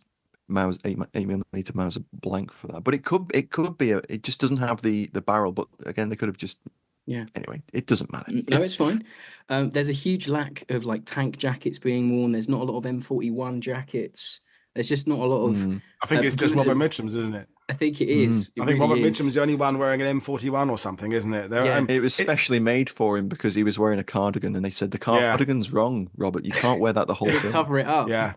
Mauser 8mm Mauser blank for that. But it could be it just doesn't have the barrel. But again, they could have just. Yeah. Anyway, it doesn't matter. No, it's fine. There's a huge lack of like tank jackets being worn. There's not a lot of M41 jackets. There's just not a lot of. I think it's just Robert Mitchum's, isn't it? I think it is. I think Robert Mitchum's the only one wearing an M41 or something, isn't it? It was specially made for him because he was wearing a cardigan, and they said the cardigan's wrong, Robert. You can't wear that the whole film. Cover it up. Yeah.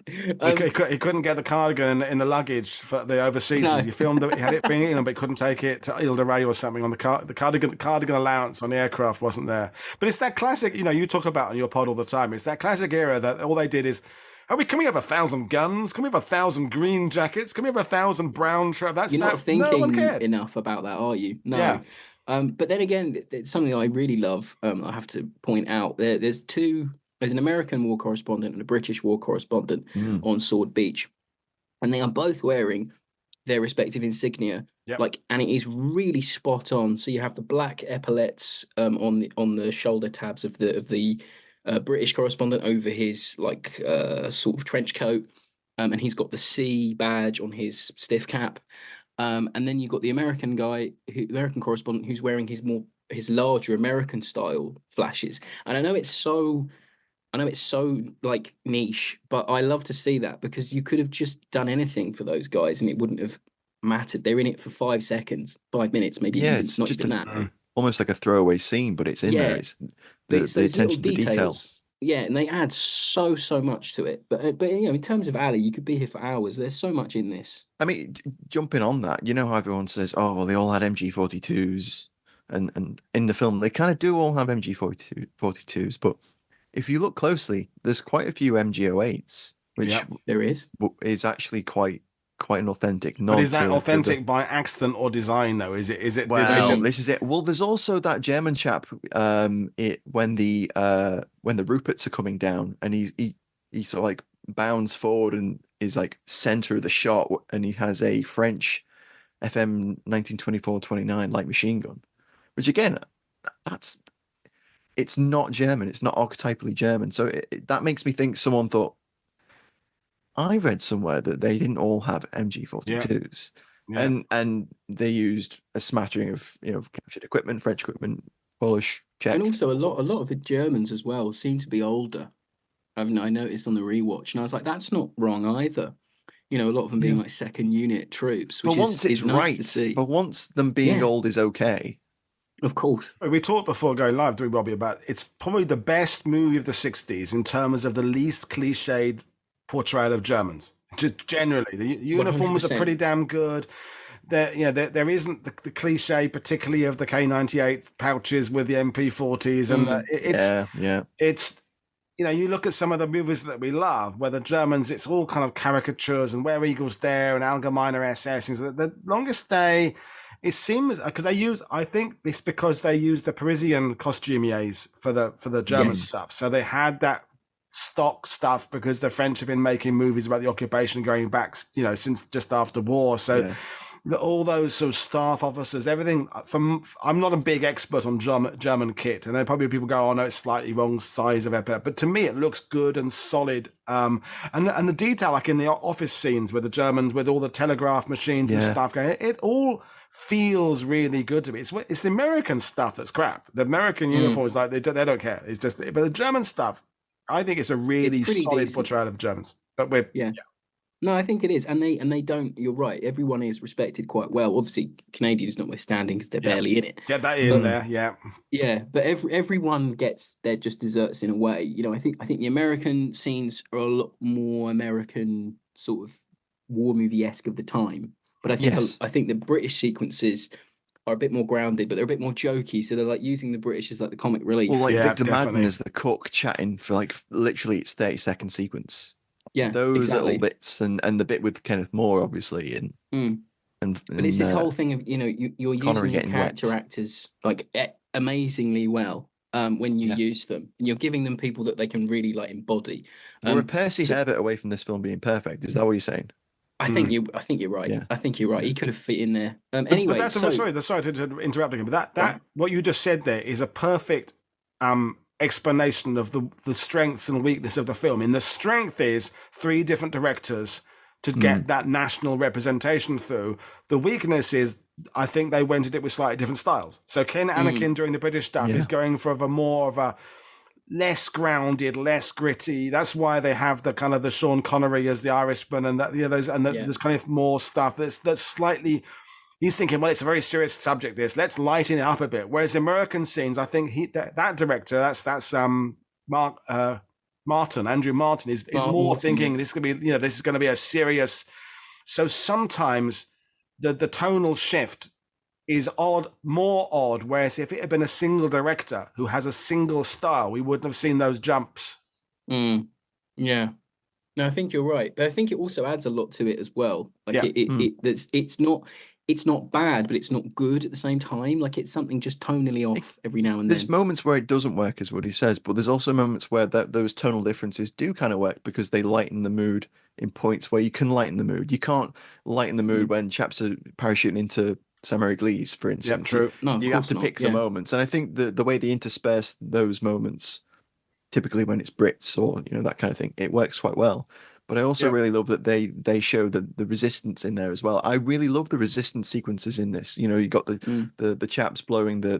He couldn't get the cardigan in the luggage for the overseas. No. He filmed it, he had it for England, but he couldn't take it to Ile de Ré or something. On the cardigan allowance on the aircraft wasn't there. But it's that classic, you talk about on your pod all the time. It's that classic era that all they did is, can we have 1,000 guns? Can we have 1,000 green jackets? Can we have 1,000 brown trousers? You're not thinking enough about that, are you? No. Yeah. But then again, it's something I really love. I have to point out there's an American war correspondent and a British war correspondent on Sword Beach, and they are both wearing their respective insignia. Yep. And it is really spot on. So you have the black epaulets on the shoulder tabs of the British correspondent over his sort of trench coat, and he's got the C badge on his stiff cap, and then you've got the American correspondent who's wearing his larger American style flashes. And I know it's so like niche, but I love to see that because you could have just done anything for those guys and it wouldn't have mattered. They're in it for 5 seconds, 5 minutes, maybe. Yeah, it's not even that. Almost like a throwaway scene, but it's in there. It's the attention to details. Yeah, and they add so much to it. But in terms of Ali, you could be here for hours. There's so much in this. I mean, jumping on that, how everyone says, "Oh, well, they all had MG42s," and in the film they kind of do all have MG42s, but if you look closely, there's quite a few MG08s, which there is actually quite an authentic. But is that authentic by accident or design, though? Is it? Well, this is it. Well, there's also that German chap. When the Ruperts are coming down, and he sort of like bounds forward and is like center of the shot, and he has a French FM 1924-29 light machine gun, which again, it's not German. It's not archetypally German. So that makes me think someone thought. I read somewhere that they didn't all have MG42s, and they used a smattering of captured equipment, French equipment, Polish, Czech, and also a lot of the Germans as well seem to be older. I noticed on the rewatch, and I was like, that's not wrong either. A lot of them being like second unit troops. Which is nice to see. But once them being old is okay. Of course. We talked before going live, didn't we, Robbie, about it's probably the best movie of the 60s in terms of the least cliched portrayal of Germans. Just generally, the uniforms 100%. Are pretty damn good. there isn't the cliche, particularly of the K98 pouches with the MP40s, and it's you look at some of the movies that we love, where the Germans, it's all kind of caricatures and Where Eagles Dare and Allgemeiner SS. And the Longest Day, it seems, because I think it's because they use the Parisian costumiers for the German stuff. So they had that stock stuff because the French have been making movies about the occupation going back, since just after war. So all those sort of staff officers, everything I'm not a big expert on German kit, and then probably people go, oh no, it's slightly wrong size of it, but to me it looks good and solid. And the detail, like in the office scenes with the Germans, with all the telegraph machines and stuff going, it all feels really good to me. It's the American stuff that's crap. The American uniforms, like they don't care. It's just, but the German stuff, I think it's a really solid decent portrayal of Germans. But no, I think it is, and they don't. You're right. Everyone is respected quite well. Obviously, Canadians notwithstanding, because they're barely in it. Get that in there, yeah. But everyone gets their just desserts in a way. I think the American scenes are a lot more American, sort of war movie-esque of the time. But I think the British sequences are a bit more grounded, but they're a bit more jokey. So they're like using the British as like the comic relief. Well, like Victor Madden is the cook chatting for like literally its 30-second sequence. Yeah, those little bits, and the bit with Kenneth Moore, obviously, and but it's this whole thing of you're using your character actors like amazingly well when you use them, and you're giving them people that they can really like embody. We're a Percy Herbert away from this film being perfect. Is that what you're saying? I think you're right. Yeah. I think you're right. He could have fit in there. Anyway, but sorry to interrupt again, but that what you just said there is a perfect explanation of the strengths and weakness of the film. And the strength is 3 different directors to get that national representation through. The weakness is, I think they went at it with slightly different styles. So Ken Anakin during the British stuff is going for more of a less grounded, less gritty. That's why they have the kind of the Sean Connery as the Irishman, and that there's kind of more stuff that's slightly. He's thinking, well, it's a very serious subject, this. Let's lighten it up a bit. Whereas the American scenes, I think that director, that's Andrew Martin, is more thinking this is going to be, this is going to be a serious. So sometimes the tonal shift is more odd. Whereas if it had been a single director who has a single style, we wouldn't have seen those jumps. Yeah. No, I think you're right, but I think it also adds a lot to it as well. Like it's not bad, but it's not good at the same time. Like it's something just tonally off every now and then. There's moments where it doesn't work, is what he says, but there's also moments where those tonal differences do kind of work because they lighten the mood in points where you can lighten the mood. You can't lighten the mood when chaps are parachuting into Samariglees, for instance. Yeah, true. You have to pick the moments, and I think the way they intersperse those moments, typically when it's Brits or that kind of thing, it works quite well. But I also really love that they show the resistance in there as well. I really love the resistance sequences in this. You got the chaps blowing the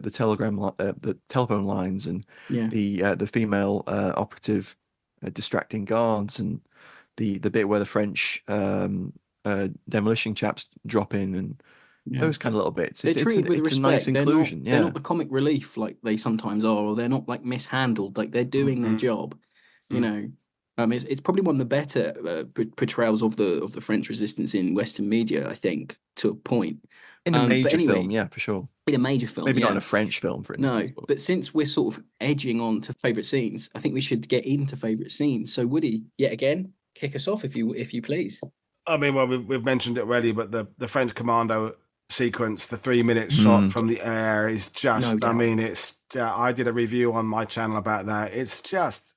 telephone lines, and the female operative distracting guards, and the bit where the French demolition chaps drop in, and those kind of little bits. They're treated with respect. A nice inclusion. They're not the comic relief like they sometimes are, or they're not like mishandled. Like they're doing their job. It's probably one of the better portrayals of the French resistance in Western media, I think, to a point. In a major film, for sure. In a major film, maybe not in a French film, for instance. No, but since we're sort of edging on to favourite scenes, I think we should get into favourite scenes. So, Woody, yet again, kick us off if you please. I mean, well, we've mentioned it already, but the French commando sequence, the 3-minute shot from the air is just. I mean, it's. I did a review on my channel about that. It's just.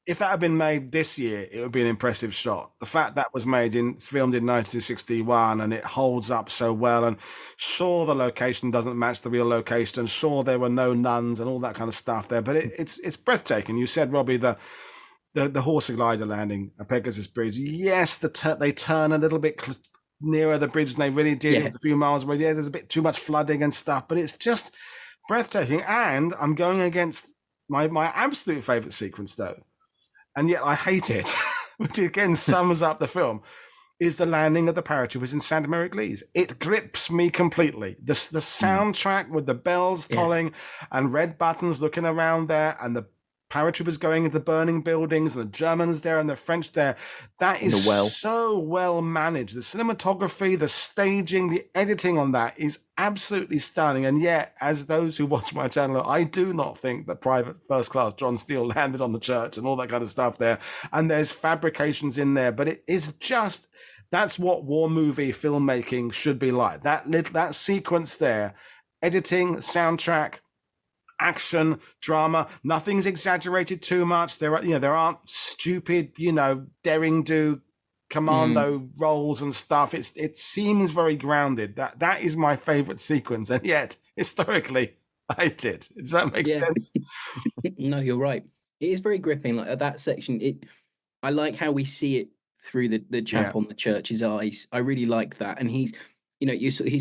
If that had been made this year, it would be an impressive shot. The fact that was filmed in 1961, and it holds up so well. And sure, the location doesn't match the real location. And sure, there were no nuns and all that kind of stuff there. But it's breathtaking. You said, Robbie, the horse glider landing at Pegasus Bridge. Yes, they turn a little bit nearer the bridge than they really did. It's a few miles away. Yeah, there's a bit too much flooding and stuff. But it's just breathtaking. And I'm going against my absolute favourite sequence, though. And yet I hate it, which again sums up the film, is the landing of the paratroopers in Saint-Mary-Église. It grips me completely. The soundtrack with the bells tolling and red buttons looking around there, and paratroopers going into burning buildings, and the Germans there and the French there. That is so well managed. The cinematography, the staging, the editing on that is absolutely stunning. And yet, as those who watch my channel, I do not think that Private First Class John Steele landed on the church and all that kind of stuff there. And there's fabrications in there, but it is just, that's what war movie filmmaking should be like. That sequence there, editing, soundtrack, action, drama, nothing's exaggerated too much. There aren't stupid, daring do commando roles and stuff. It seems very grounded. That is my favorite sequence, and yet historically I hate it. Does that make sense? No, you're right. It is very gripping. Like that section, I like how we see it through the chap on the church's eyes. I really like that. And he's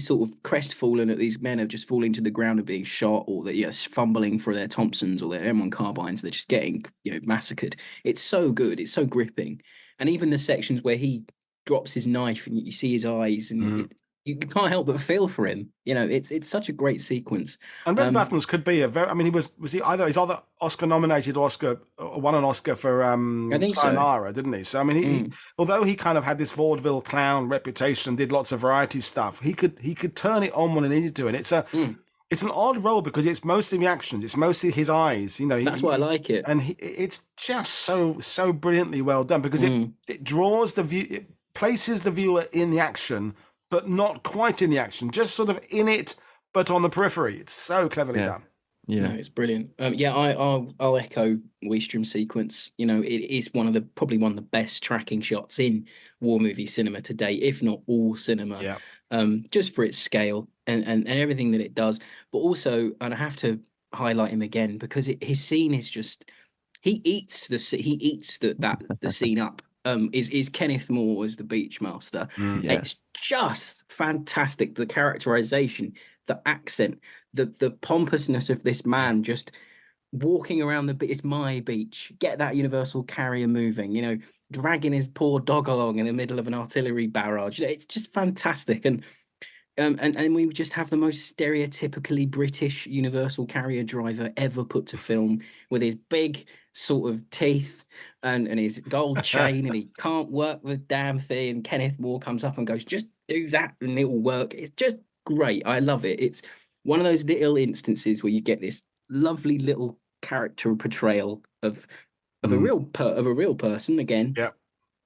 sort of crestfallen at these men are just falling to the ground and being shot, or they're fumbling for their Thompsons or their M1 carbines. They're just getting massacred. It's so good. It's so gripping. And even the sections where he drops his knife and you see his eyes, and you can't help but feel for him. It's such a great sequence. And Red Buttons could be a very. I mean, he's either Oscar nominated or won an Oscar for I think Sayonara, didn't he? So I mean, he although he kind of had this vaudeville clown reputation, did lots of variety stuff, he could turn it on when he needed to, and it's an odd role because it's mostly reactions, it's mostly his eyes. That's why I like it, and it's just so brilliantly well done because it draws the view, it places the viewer in the action, but not quite in the action, just sort of in it, but on the periphery. It's so cleverly done. Yeah, it's brilliant. I'll echo Weestrom's sequence. It is probably one of the best tracking shots in war movie cinema today, if not all cinema. Yeah. Just for its scale and everything that it does, but also, and I have to highlight him again because his scene is just he eats the scene up. Is Kenneth Moore as the Beachmaster. It's just fantastic. The characterization, the accent, the pompousness of this man just walking around the beach. It's my beach. Get that universal carrier moving, dragging his poor dog along in the middle of an artillery barrage. It's just fantastic. And we just have the most stereotypically British universal carrier driver ever put to film, with his big sort of teeth and his gold chain, and he can't work the damn thing. And Kenneth Moore comes up and goes, "Just do that and it will work." It's just great. I love it. It's one of those little instances where you get this lovely little character portrayal of a real person again. Yeah.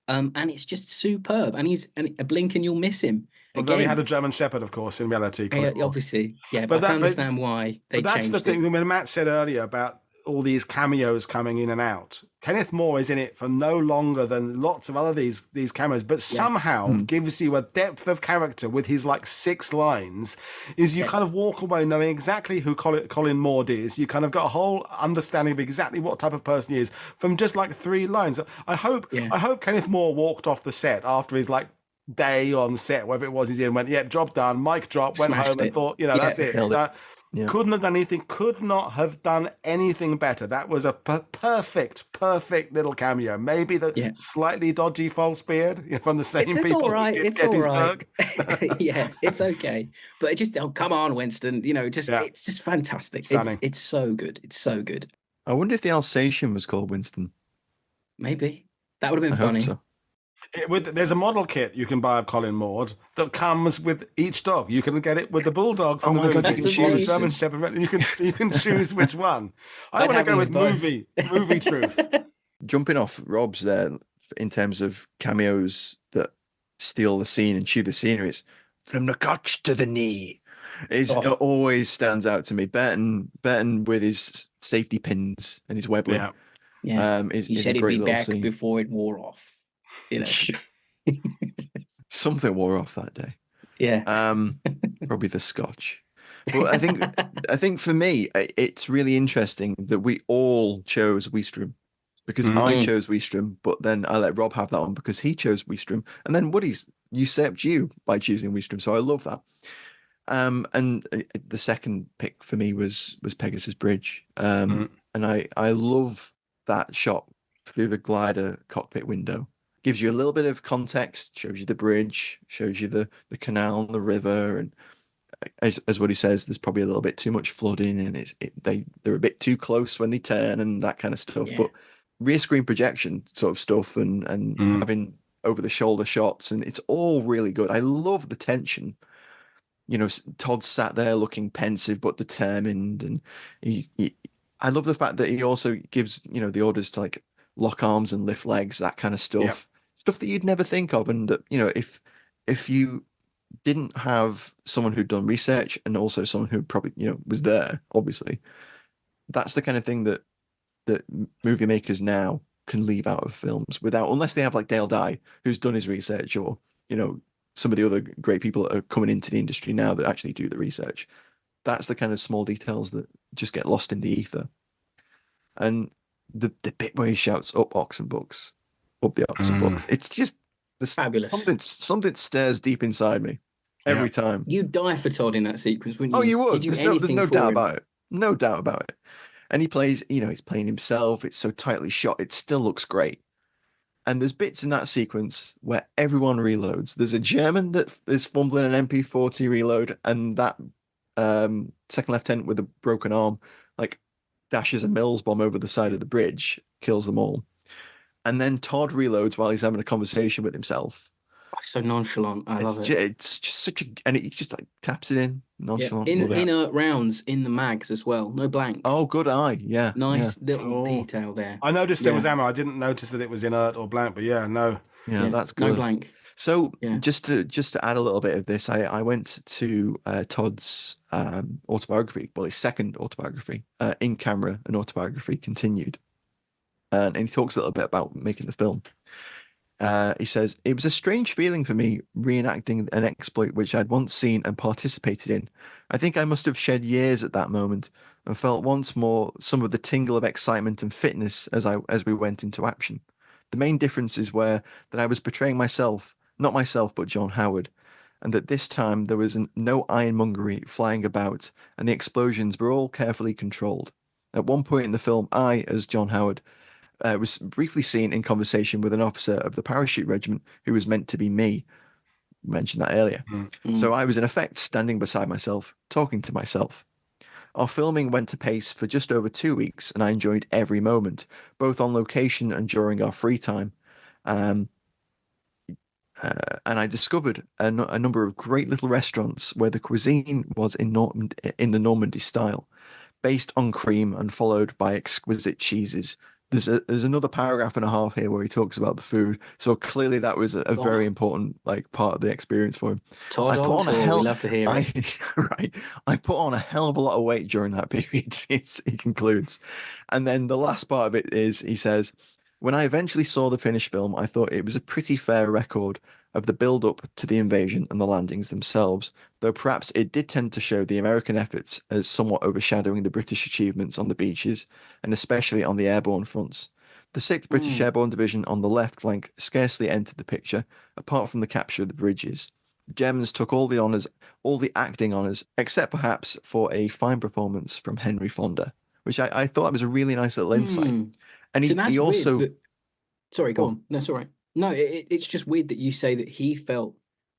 And it's just superb. And he's a blink and you'll miss him. Although he had a German Shepherd, of course, in reality. Obviously, yeah. But I can understand why they changed it. That's the thing. When Matt said earlier about all these cameos coming in and out, Kenneth Moore is in it for no longer than lots of other these cameos, but somehow gives you a depth of character with his 6 lines. You kind of walk away knowing exactly who Colin Moore is. You kind of got a whole understanding of exactly what type of person he is from just 3 lines. I hope Kenneth Moore walked off the set after his day on set, whatever it was he's in, went, job done, mic drop, went home and thought, that's it. Couldn't have done anything, could not have done anything better. That was a perfect little cameo. Maybe the slightly dodgy false beard from the same people. It's all right. It's all right. Yeah, it's okay. But just, come on, Winston. It's just fantastic. It's so good. It's so good. I wonder if the Alsatian was called Winston. Maybe. That would have been funny. Hope so. There's a model kit you can buy of Colin Moore that comes with each dog. You can get it with the bulldog from the movie. God, you can choose German Shepherd. You can choose which one. I want to go with movie truth. Jumping off Rob's there in terms of cameos that steal the scene and chew the scenery, it's from the crotch to the knee. It always stands out to me. Burton with his safety pins and his webbing. Yeah. He said he'd be back scene before it wore off. Something wore off that day. Yeah. Probably the scotch. But I think for me, it's really interesting that we all chose Weestrom, because I chose Weestrom, but then I let Rob have that one because he chose Weestrom, and then Woody's usurped you by choosing Weestrom. So I love that. And the second pick for me was Pegasus Bridge, and I love that shot through the glider cockpit window. Gives you a little bit of context, shows you the bridge, shows you the canal and the river, and as what he says, there's probably a little bit too much flooding, and they're a bit too close when they turn and that kind of stuff. Yeah. But rear screen projection sort of stuff and having over the shoulder shots, and it's all really good. I love the tension. Todd sat there looking pensive but determined, and I love the fact that he also gives the orders to like lock arms and lift legs, that kind of stuff. Yep. Stuff that you'd never think of, and if you didn't have someone who'd done research and also someone who probably was there, obviously, that's the kind of thing that movie makers now can leave out of films unless they have like Dale Dye, who's done his research, or some of the other great people that are coming into the industry now that actually do the research. That's the kind of small details that just get lost in the ether. And the bit where he shouts up oxen books, up the oxen books, it's just fabulous. Something stares deep inside me every time. You'd die for Todd in that sequence, wouldn't you? Oh, you would. You'd do There's no anything doubt for him. about it. No doubt about it. And he plays, he's playing himself. It's so tightly shot. It still looks great. And there's bits in that sequence where everyone reloads. There's a German that is fumbling an MP40 reload, and that second lieutenant with a broken arm dashes a Mills bomb over the side of the bridge, kills them all. And then Todd reloads while he's having a conversation with himself. Oh, so nonchalant. I love it. It's just such and he just taps it in nonchalant. Yeah. Inert rounds in the mags as well. No blank. Oh, good eye. Yeah. Nice little detail there. I noticed there was ammo. I didn't notice that it was inert or blank, but Yeah, that's good. No blank. So just to add a little bit of this, I went to Todd's autobiography, his second autobiography, In Camera, an autobiography continued. And he talks a little bit about making the film. He says, "It was a strange feeling for me reenacting an exploit which I'd once seen and participated in. I think I must have shed years at that moment and felt once more some of the tingle of excitement and fitness as we went into action. The main differences were that I was portraying myself, not myself but John Howard, and that this time there was no ironmongery flying about and the explosions were all carefully controlled. At one point in the film, I, as John Howard, was briefly seen in conversation with an officer of the parachute regiment who was meant to be me. Mentioned that earlier. So I was in effect standing beside myself, talking to myself. Our filming went apace for just over 2 weeks, and I enjoyed every moment, both on location and during our free time. And I discovered a number of great little restaurants where the cuisine was in the Normandy style, based on cream and followed by exquisite cheeses. There's another paragraph and a half here where he talks about the food. So clearly that was a very important part of the experience for him. Todd, we love to hear it. Right. I put on a hell of a lot of weight during that period, he concludes. And then the last part of it is, he says, when I eventually saw the finished film, I thought it was a pretty fair record of the build-up to the invasion and the landings themselves, though perhaps it did tend to show the American efforts as somewhat overshadowing the British achievements on the beaches, and especially on the airborne fronts. The 6th British Airborne Division on the left flank scarcely entered the picture, apart from the capture of the bridges. The Germans took all the honours, all the acting honours, except perhaps for a fine performance from Henry Fonda, which I thought that was a really nice little insight. And he also... Weird, sorry, go on. That's all right. No, it's just weird that you say that he felt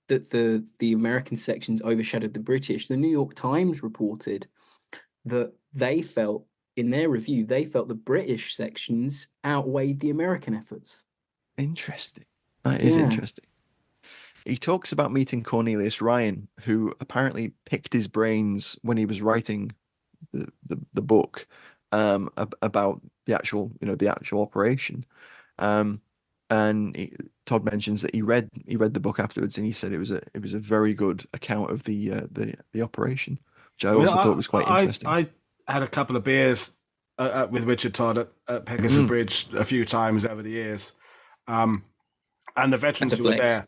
that the American sections overshadowed the British. The New York Times reported that they felt, in their review, the British sections outweighed the American efforts. Interesting. That is interesting. He talks about meeting Cornelius Ryan, who apparently picked his brains when he was writing the book about the actual operation. And Todd mentions that he read the book afterwards, and he said it was a very good account of the operation, which I also thought was quite interesting. I had a couple of beers with Richard Todd at Pegasus Bridge a few times over the years, and the veterans who were there,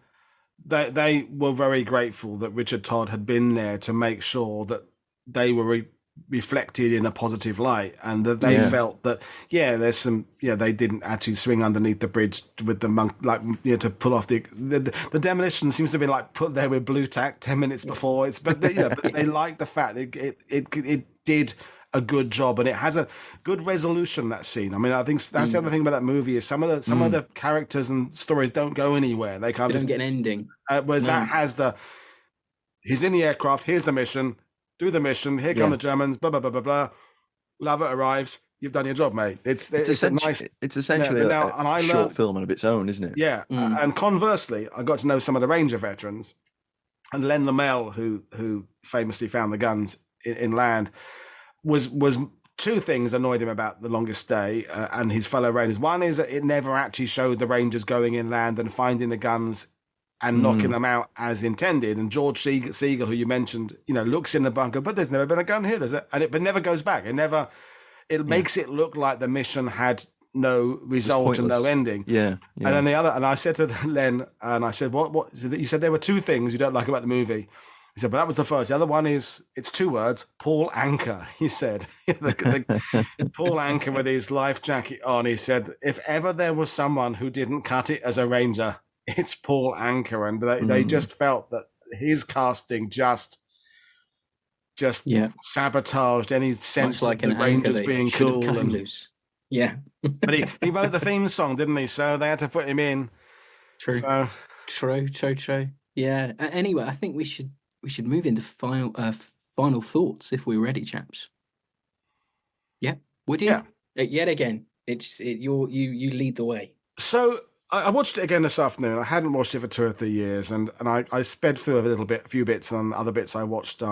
they were very grateful that Richard Todd had been there to make sure that they were reflected in a positive light, and that they felt that there's some they didn't actually swing underneath the bridge with the monk to pull off the demolition seems to be put there with blue tack 10 minutes before but they like the fact that it did a good job, and it has a good resolution, that scene. I mean, I think that's the other thing about that movie is some of the characters and stories don't go anywhere. They don't get an ending, whereas that has he's in the aircraft. Here's the mission. Do the mission. Here come the Germans. Blah blah blah blah blah. Lava arrives. You've done your job, mate. It's essentially a short film of its own, isn't it? Yeah. And conversely, I got to know some of the Ranger veterans, and Len Lamel, who famously found the guns in land, was two things annoyed him about The Longest Day and his fellow Rangers. One is that it never actually showed the Rangers going inland and finding the guns and knocking them out as intended. And George Siegel, who you mentioned, looks in the bunker, but there's never been a gun here, but never goes back. It makes it look like the mission had no result and no ending. Yeah. And then and I said to Len, and I said, what? You said there were two things you don't like about the movie. He said, but that was the first. The other one is, it's two words, Paul Anka, he said. Paul Anka with his life jacket on, he said, if ever there was someone who didn't cut it as a Ranger, it's Paul Anka. And they just felt that his casting just sabotaged any sense like of the Rangers being cool. And loose. Yeah. But he wrote the theme song, didn't he? So they had to put him in. True. So. True. Yeah. Anyway, I think we should move into final thoughts if we're ready, chaps. Yeah. Would you? Yeah. Yet again, you lead the way. So I watched it again this afternoon. I hadn't watched it for 2 or 3 years, and I sped through a few bits, and other bits I watched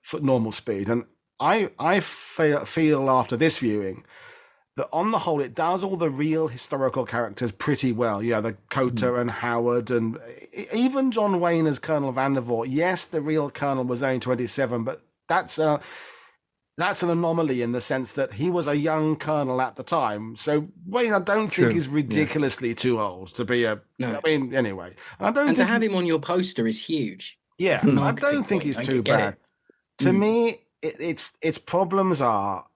for normal speed. And I feel after this viewing that on the whole, it does all the real historical characters pretty well. The Cota and Howard, and even John Wayne as Colonel Vandervoort. Yes, the real Colonel was only 27, but that's an anomaly in the sense that he was a young colonel at the time. So Wayne, I don't think he's ridiculously too old to be a. No. I mean, anyway, to have him on your poster is huge. Yeah, I don't think he's too bad. To me, its problems are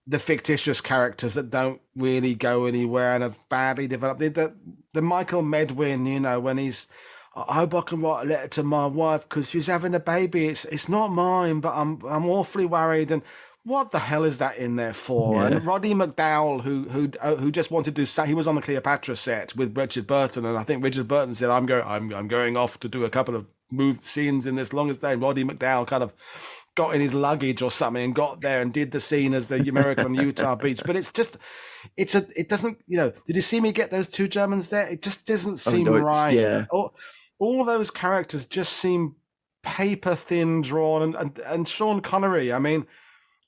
the fictitious characters that don't really go anywhere and have badly developed. The Michael Medwin, when he's, I hope I can write a letter to my wife because she's having a baby. It's not mine, but I'm awfully worried. And what the hell is that in there for? Yeah. And Roddy McDowall, who just wanted to he was on the Cleopatra set with Richard Burton, and I think Richard Burton said, I'm going off to do a couple of scenes in this Longest Day. And Roddy McDowall kind of got in his luggage or something and got there and did the scene as the American Utah beach. But it doesn't, did you see me get those two Germans there? It just doesn't seem right. Yeah. All those characters just seem paper thin drawn. And Sean Connery, I mean,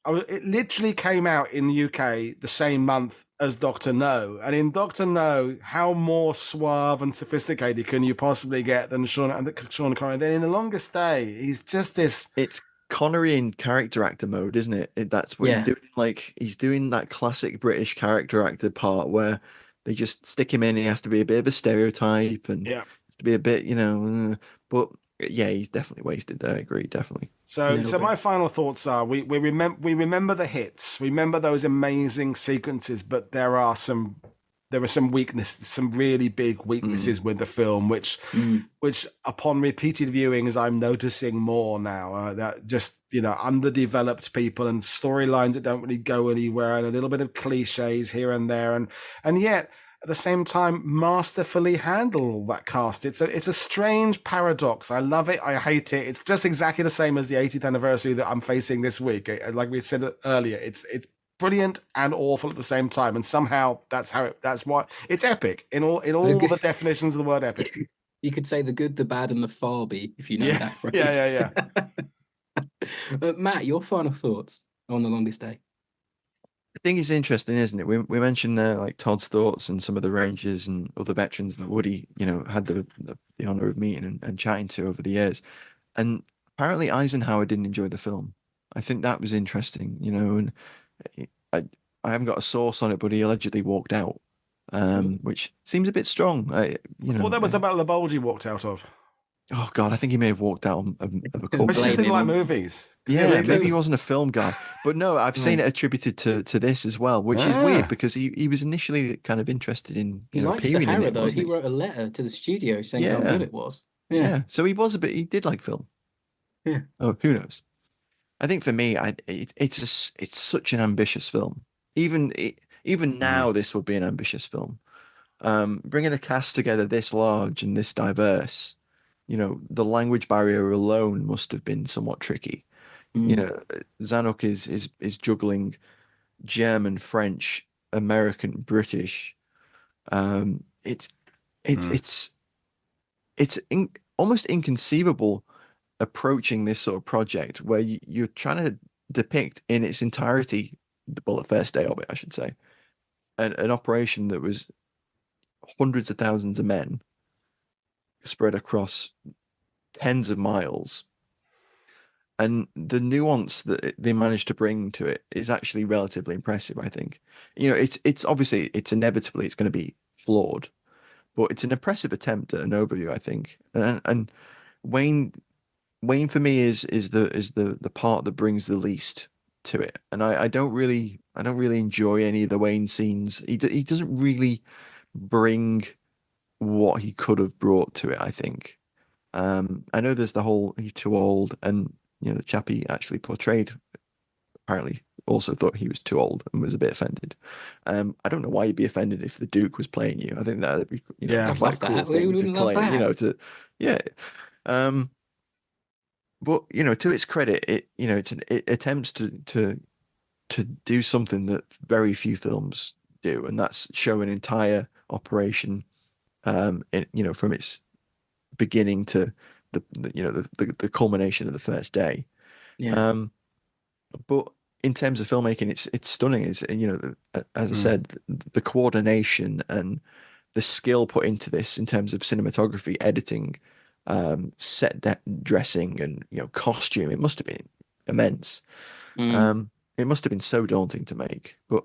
it literally came out in the UK the same month as Dr. No. And in Dr. No, how more suave and sophisticated can you possibly get than Sean Connery? Then in The Longest Day, he's just this... It's Connery in character actor mode, isn't it? That's what he's doing. Like, he's doing that classic British character actor part where they just stick him in. He has to be a bit of a stereotype and to be a bit, but yeah, he's definitely wasted there. I agree, definitely. So my final thoughts are: we remember the hits, remember those amazing sequences, but there are some weaknesses, some really big weaknesses with the film, which upon repeated viewings, I'm noticing more now. That just underdeveloped people and storylines that don't really go anywhere, and a little bit of cliches here and there, and yet at the same time masterfully handle all that cast. It's a strange paradox. I love it. I hate it. It's just exactly the same as the 80th anniversary that I'm facing this week. Like we said earlier, it's brilliant and awful at the same time, and somehow that's why it's epic in all the definitions of the word epic. You could say the good, the bad, and the Farby if you know that phrase. Yeah. Matt, your final thoughts on The Longest Day? I think it's interesting, isn't it? We mentioned there like Todd's thoughts and some of the Rangers and other veterans that Woody, had the honor of meeting and chatting to over the years, and apparently Eisenhower didn't enjoy the film. I think that was interesting, and I haven't got a source on it, but he allegedly walked out, which seems a bit strong. I thought that was the Battle of the Bulge he walked out of. Oh God, I think he may have walked out of a couple. But just didn't like movies. Yeah, maybe he wasn't a film guy. But no, I've seen it attributed to this as well, which is weird because he was initially kind of interested in he likes appearing Sahara, in it. Though he wrote a letter to the studio saying how good it was. Yeah, so he was he did like film. Yeah. Oh, who knows? I think for me, it's such an ambitious film. Even now, this would be an ambitious film. Bringing a cast together this large and this diverse the language barrier alone must have been somewhat tricky. Mm. Zanuck is juggling German, French, American, British. Um, it's almost inconceivable approaching this sort of project where you're trying to depict in its entirety, the first day of it, I should say, an operation that was hundreds of thousands of men spread across tens of miles. And the nuance that they managed to bring to it is actually relatively impressive, I think. It's obviously it's inevitably it's going to be flawed, but it's an impressive attempt at an overview, I think. And Wayne for me is the part that brings the least to it. And I don't really enjoy any of the Wayne scenes. He doesn't really bring what he could have brought to it, I think. I know there's the whole he's too old, and the chap he actually portrayed apparently also thought he was too old and was a bit offended. I don't know why you'd be offended if the Duke was playing you. I think that'd be Yeah. it's quite a I'd cool love that. Who thing to wouldn't love claim, that? yeah. But to its credit, it attempts to do something that very few films do, and that's show an entire operation, from its beginning to the culmination of the first day. Yeah. But in terms of filmmaking, it's stunning. As I said, the coordination and the skill put into this in terms of cinematography, editing, set dressing, and costume, it must have been immense. It must have been so daunting to make, but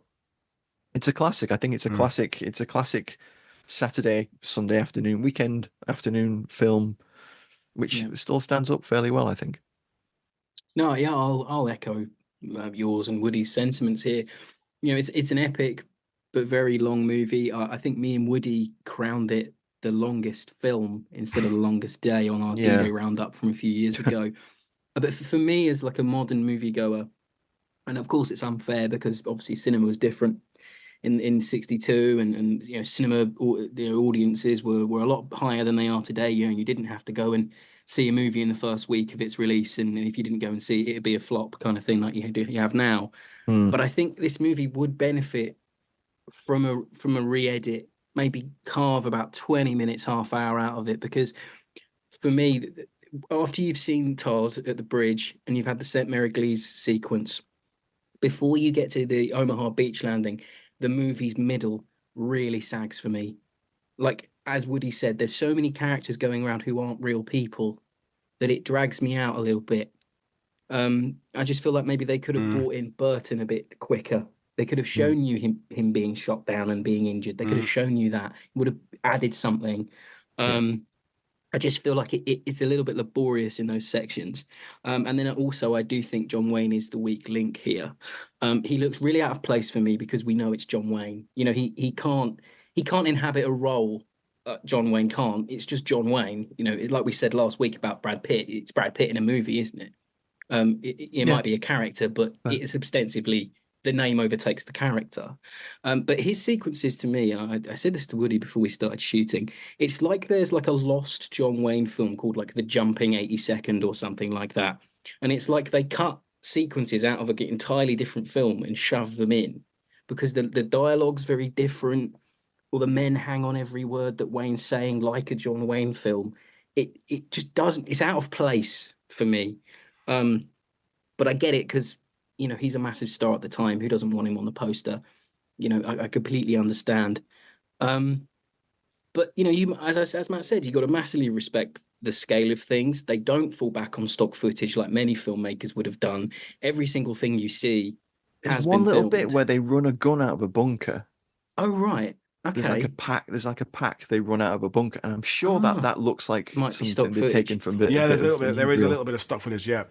it's a classic. I think it's a classic. It's a classic Saturday, Sunday afternoon, weekend afternoon film, which still stands up fairly well, I think. No, yeah, I'll echo yours and Woody's sentiments here. It's an epic but very long movie. I think me and Woody crowned it the longest film instead of the longest day on our Yeah. D-Day roundup from a few years ago. But for me, as like a modern moviegoer, and of course it's unfair because obviously cinema was different in 62, and cinema audiences were a lot higher than they are today. You didn't have to go and see a movie in the first week of its release, and if you didn't go and see it, it'd be a flop kind of thing like you have now. But I think this movie would benefit from a re-edit, maybe carve about 20 minutes, half hour out of it, because for me, after you've seen Todd at the bridge and you've had the St. Mary Glees sequence, before you get to the Omaha beach landing, the movie's middle really sags for me. Like, as Woody said, there's so many characters going around who aren't real people that it drags me out a little bit. I just feel like maybe they could have brought in Burton a bit quicker. They could have shown you him being shot down and being injured. They could have shown you that. It would have added something. I just feel like it's a little bit laborious in those sections. And then also, I do think John Wayne is the weak link here. He looks really out of place for me because we know it's John Wayne. He can't inhabit a role. John Wayne can't. It's just John Wayne. Like we said last week about Brad Pitt. It's Brad Pitt in a movie, isn't it? It might be a character, but it's ostensibly the name overtakes the character. But his sequences, to me, and I said this to Woody before we started shooting, it's like there's like a lost John Wayne film called like The Jumping 82nd or something like that. And it's like they cut sequences out of an entirely different film and shove them in because the dialogue's very different, or the men hang on every word that Wayne's saying like a John Wayne film. It just doesn't, it's out of place for me. But I get it because he's a massive star at the time. Who doesn't want him on the poster? I completely understand. But as Matt said, you got to massively respect the scale of things. They don't fall back on stock footage like many filmmakers would have done. Every single thing you see There's has one been little filmed. bit where they run a gun out of a bunker. Oh right, okay. There's like a pack they run out of a bunker, and I'm sure that looks like Might be stock something they've taken footage. from the. Yeah, there is a little bit of stock footage. Yeah.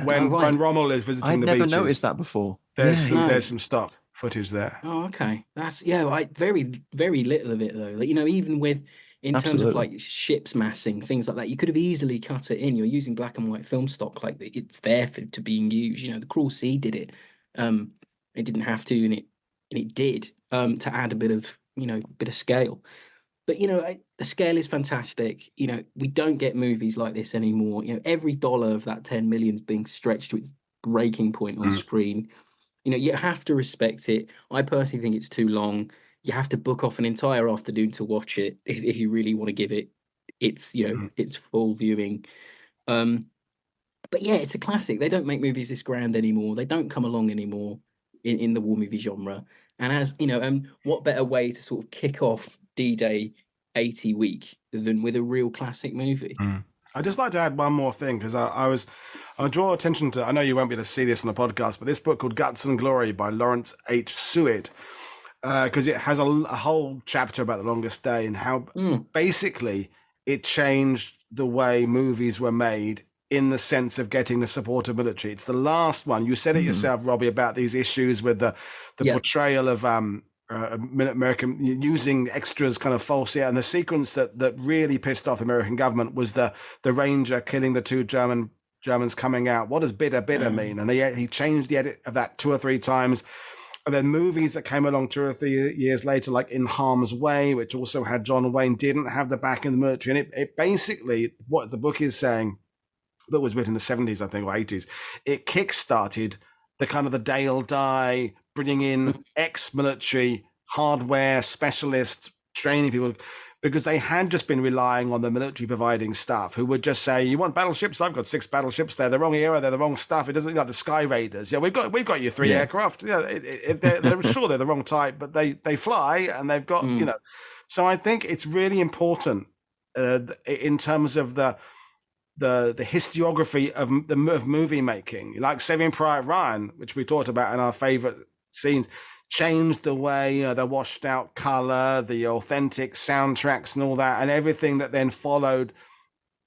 When Rommel is visiting I'd the never beaches, noticed that before. there's some stock footage there. Oh, okay. That's very, very little of it though. Like, even in terms of like ships massing, things like that, you could have easily cut it in. You're using black and white film stock, like it's there to being used. The Cruel Sea did it. It didn't have to, and it did to add a bit of scale. But the scale is fantastic. We don't get movies like this anymore. Every dollar of that 10 million is being stretched to its breaking point on screen. You have to respect it. I personally think it's too long. You have to book off an entire afternoon to watch it if you really want to give it its its full viewing. But yeah, it's a classic. They don't make movies this grand anymore. They don't come along anymore in the war movie genre. And as what better way to sort of kick off D-Day 80 week than with a real classic movie? I'd just like to add one more thing, because I'll draw attention to, I know you won't be able to see this on the podcast, but this book called Guts and Glory by Lawrence H. Seward, because it has a whole chapter about The Longest Day and how basically it changed the way movies were made in the sense of getting the support of military. It's the last one. You said it yourself, Robbie, about these issues with the portrayal of American using extras kind of falsely. And the sequence that really pissed off the American government was the Ranger killing the two Germans coming out. What does bitter mean? And he changed the edit of that 2 or 3 times. And then movies that came along 2 or 3 years later, like In Harm's Way, which also had John Wayne, didn't have the back in the military. And it basically, what the book is saying, that was written in the 70s, I think, or 80s, it kickstarted the kind of the Dale Die, bringing in ex-military hardware specialists, training people, because they had just been relying on the military providing stuff, who would just say, you want battleships? I've got 6 battleships. They're the wrong era. They're the wrong stuff. It doesn't like the Sky Raiders. Yeah, we've got you 3 aircraft. Yeah, they're sure they're the wrong type, but they fly and they've got, So I think it's really important in terms of the historiography of movie making, like Saving Private Ryan, which we talked about in our favorite scenes, changed the way the washed out color, the authentic soundtracks and all that, and everything that then followed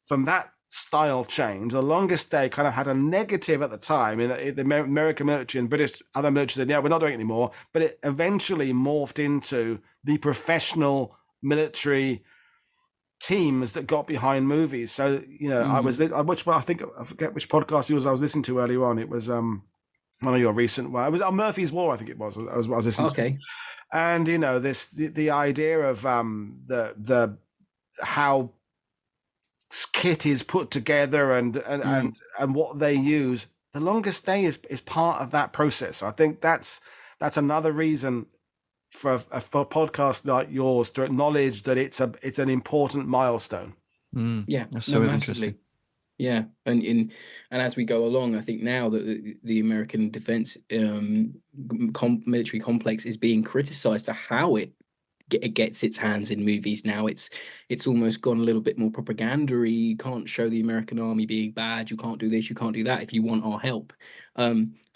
from that style change. The Longest Day kind of had a negative at the time in the American military and British other military said, yeah, we're not doing it anymore, but it eventually morphed into the professional military teams that got behind movies. So I forget which podcast I was listening to earlier on. It was one of your recent it was Murphy's Law, I think it was. I was listening to. And the idea of the how kit is put together and what they use. The Longest Day is part of that process. So I think that's another reason for a podcast like yours to acknowledge that it's an important milestone. Yeah, that's so interesting. Yeah, and as we go along, I think now that the American defense military complex is being criticized for how it gets its hands in movies now. It's almost gone a little bit more propaganda-y. You can't show the American army being bad. You can't do this. You can't do that if you want our help.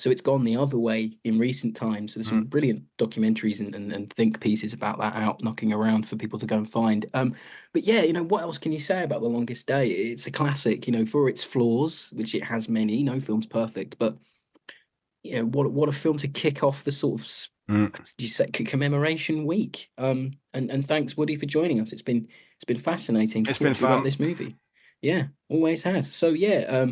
So it's gone the other way in recent times. There's some brilliant documentaries and think pieces about that out knocking around for people to go and find. But yeah, what else can you say about The Longest Day? It's a classic, for its flaws, which it has many. No film's perfect, but what a film to kick off the sort of you say commemoration week. And thanks, Woody, for joining us. It's been fascinating. It's been fun. About this movie. Yeah, always has. So yeah,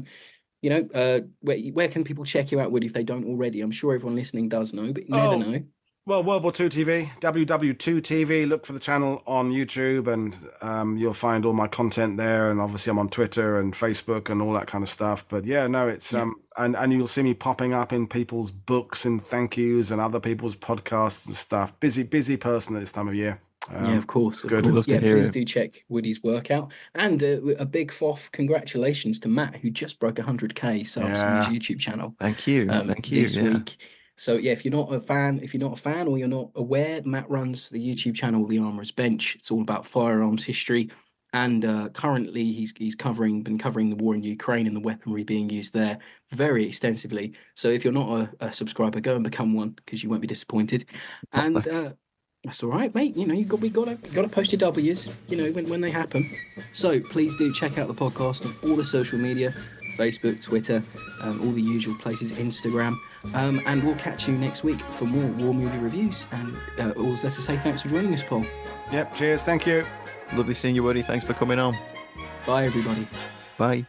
where can people check you out, Woody, if they don't already? I'm sure everyone listening does know, but you never know. Well, World War II TV, WW2TV. Look for the channel on YouTube, and you'll find all my content there. And obviously, I'm on Twitter and Facebook and all that kind of stuff. But yeah, no, it's and you'll see me popping up in people's books and thank yous and other people's podcasts and stuff. Busy person at this time of year. Yeah, of course. Good. Of course. Love to hear please it. do check Woody's work out. And a big congratulations to Matt, who just broke 100k subs on his YouTube channel. Thank you. Thank you. This week. So yeah, if you're not a fan or you're not aware, Matt runs the YouTube channel The Armourer's Bench. It's all about firearms history, and currently he's been covering the war in Ukraine and the weaponry being used there very extensively. So if you're not a subscriber, go and become one, because you won't be disappointed. And that's all right, mate. We got to post your W's, when they happen. So please do check out the podcast on all the social media, Facebook, Twitter, all the usual places, Instagram. And we'll catch you next week for more war movie reviews. And all that's left to say, thanks for joining us, Paul. Yep, cheers. Thank you. Lovely seeing you, Woody. Thanks for coming on. Bye, everybody. Bye.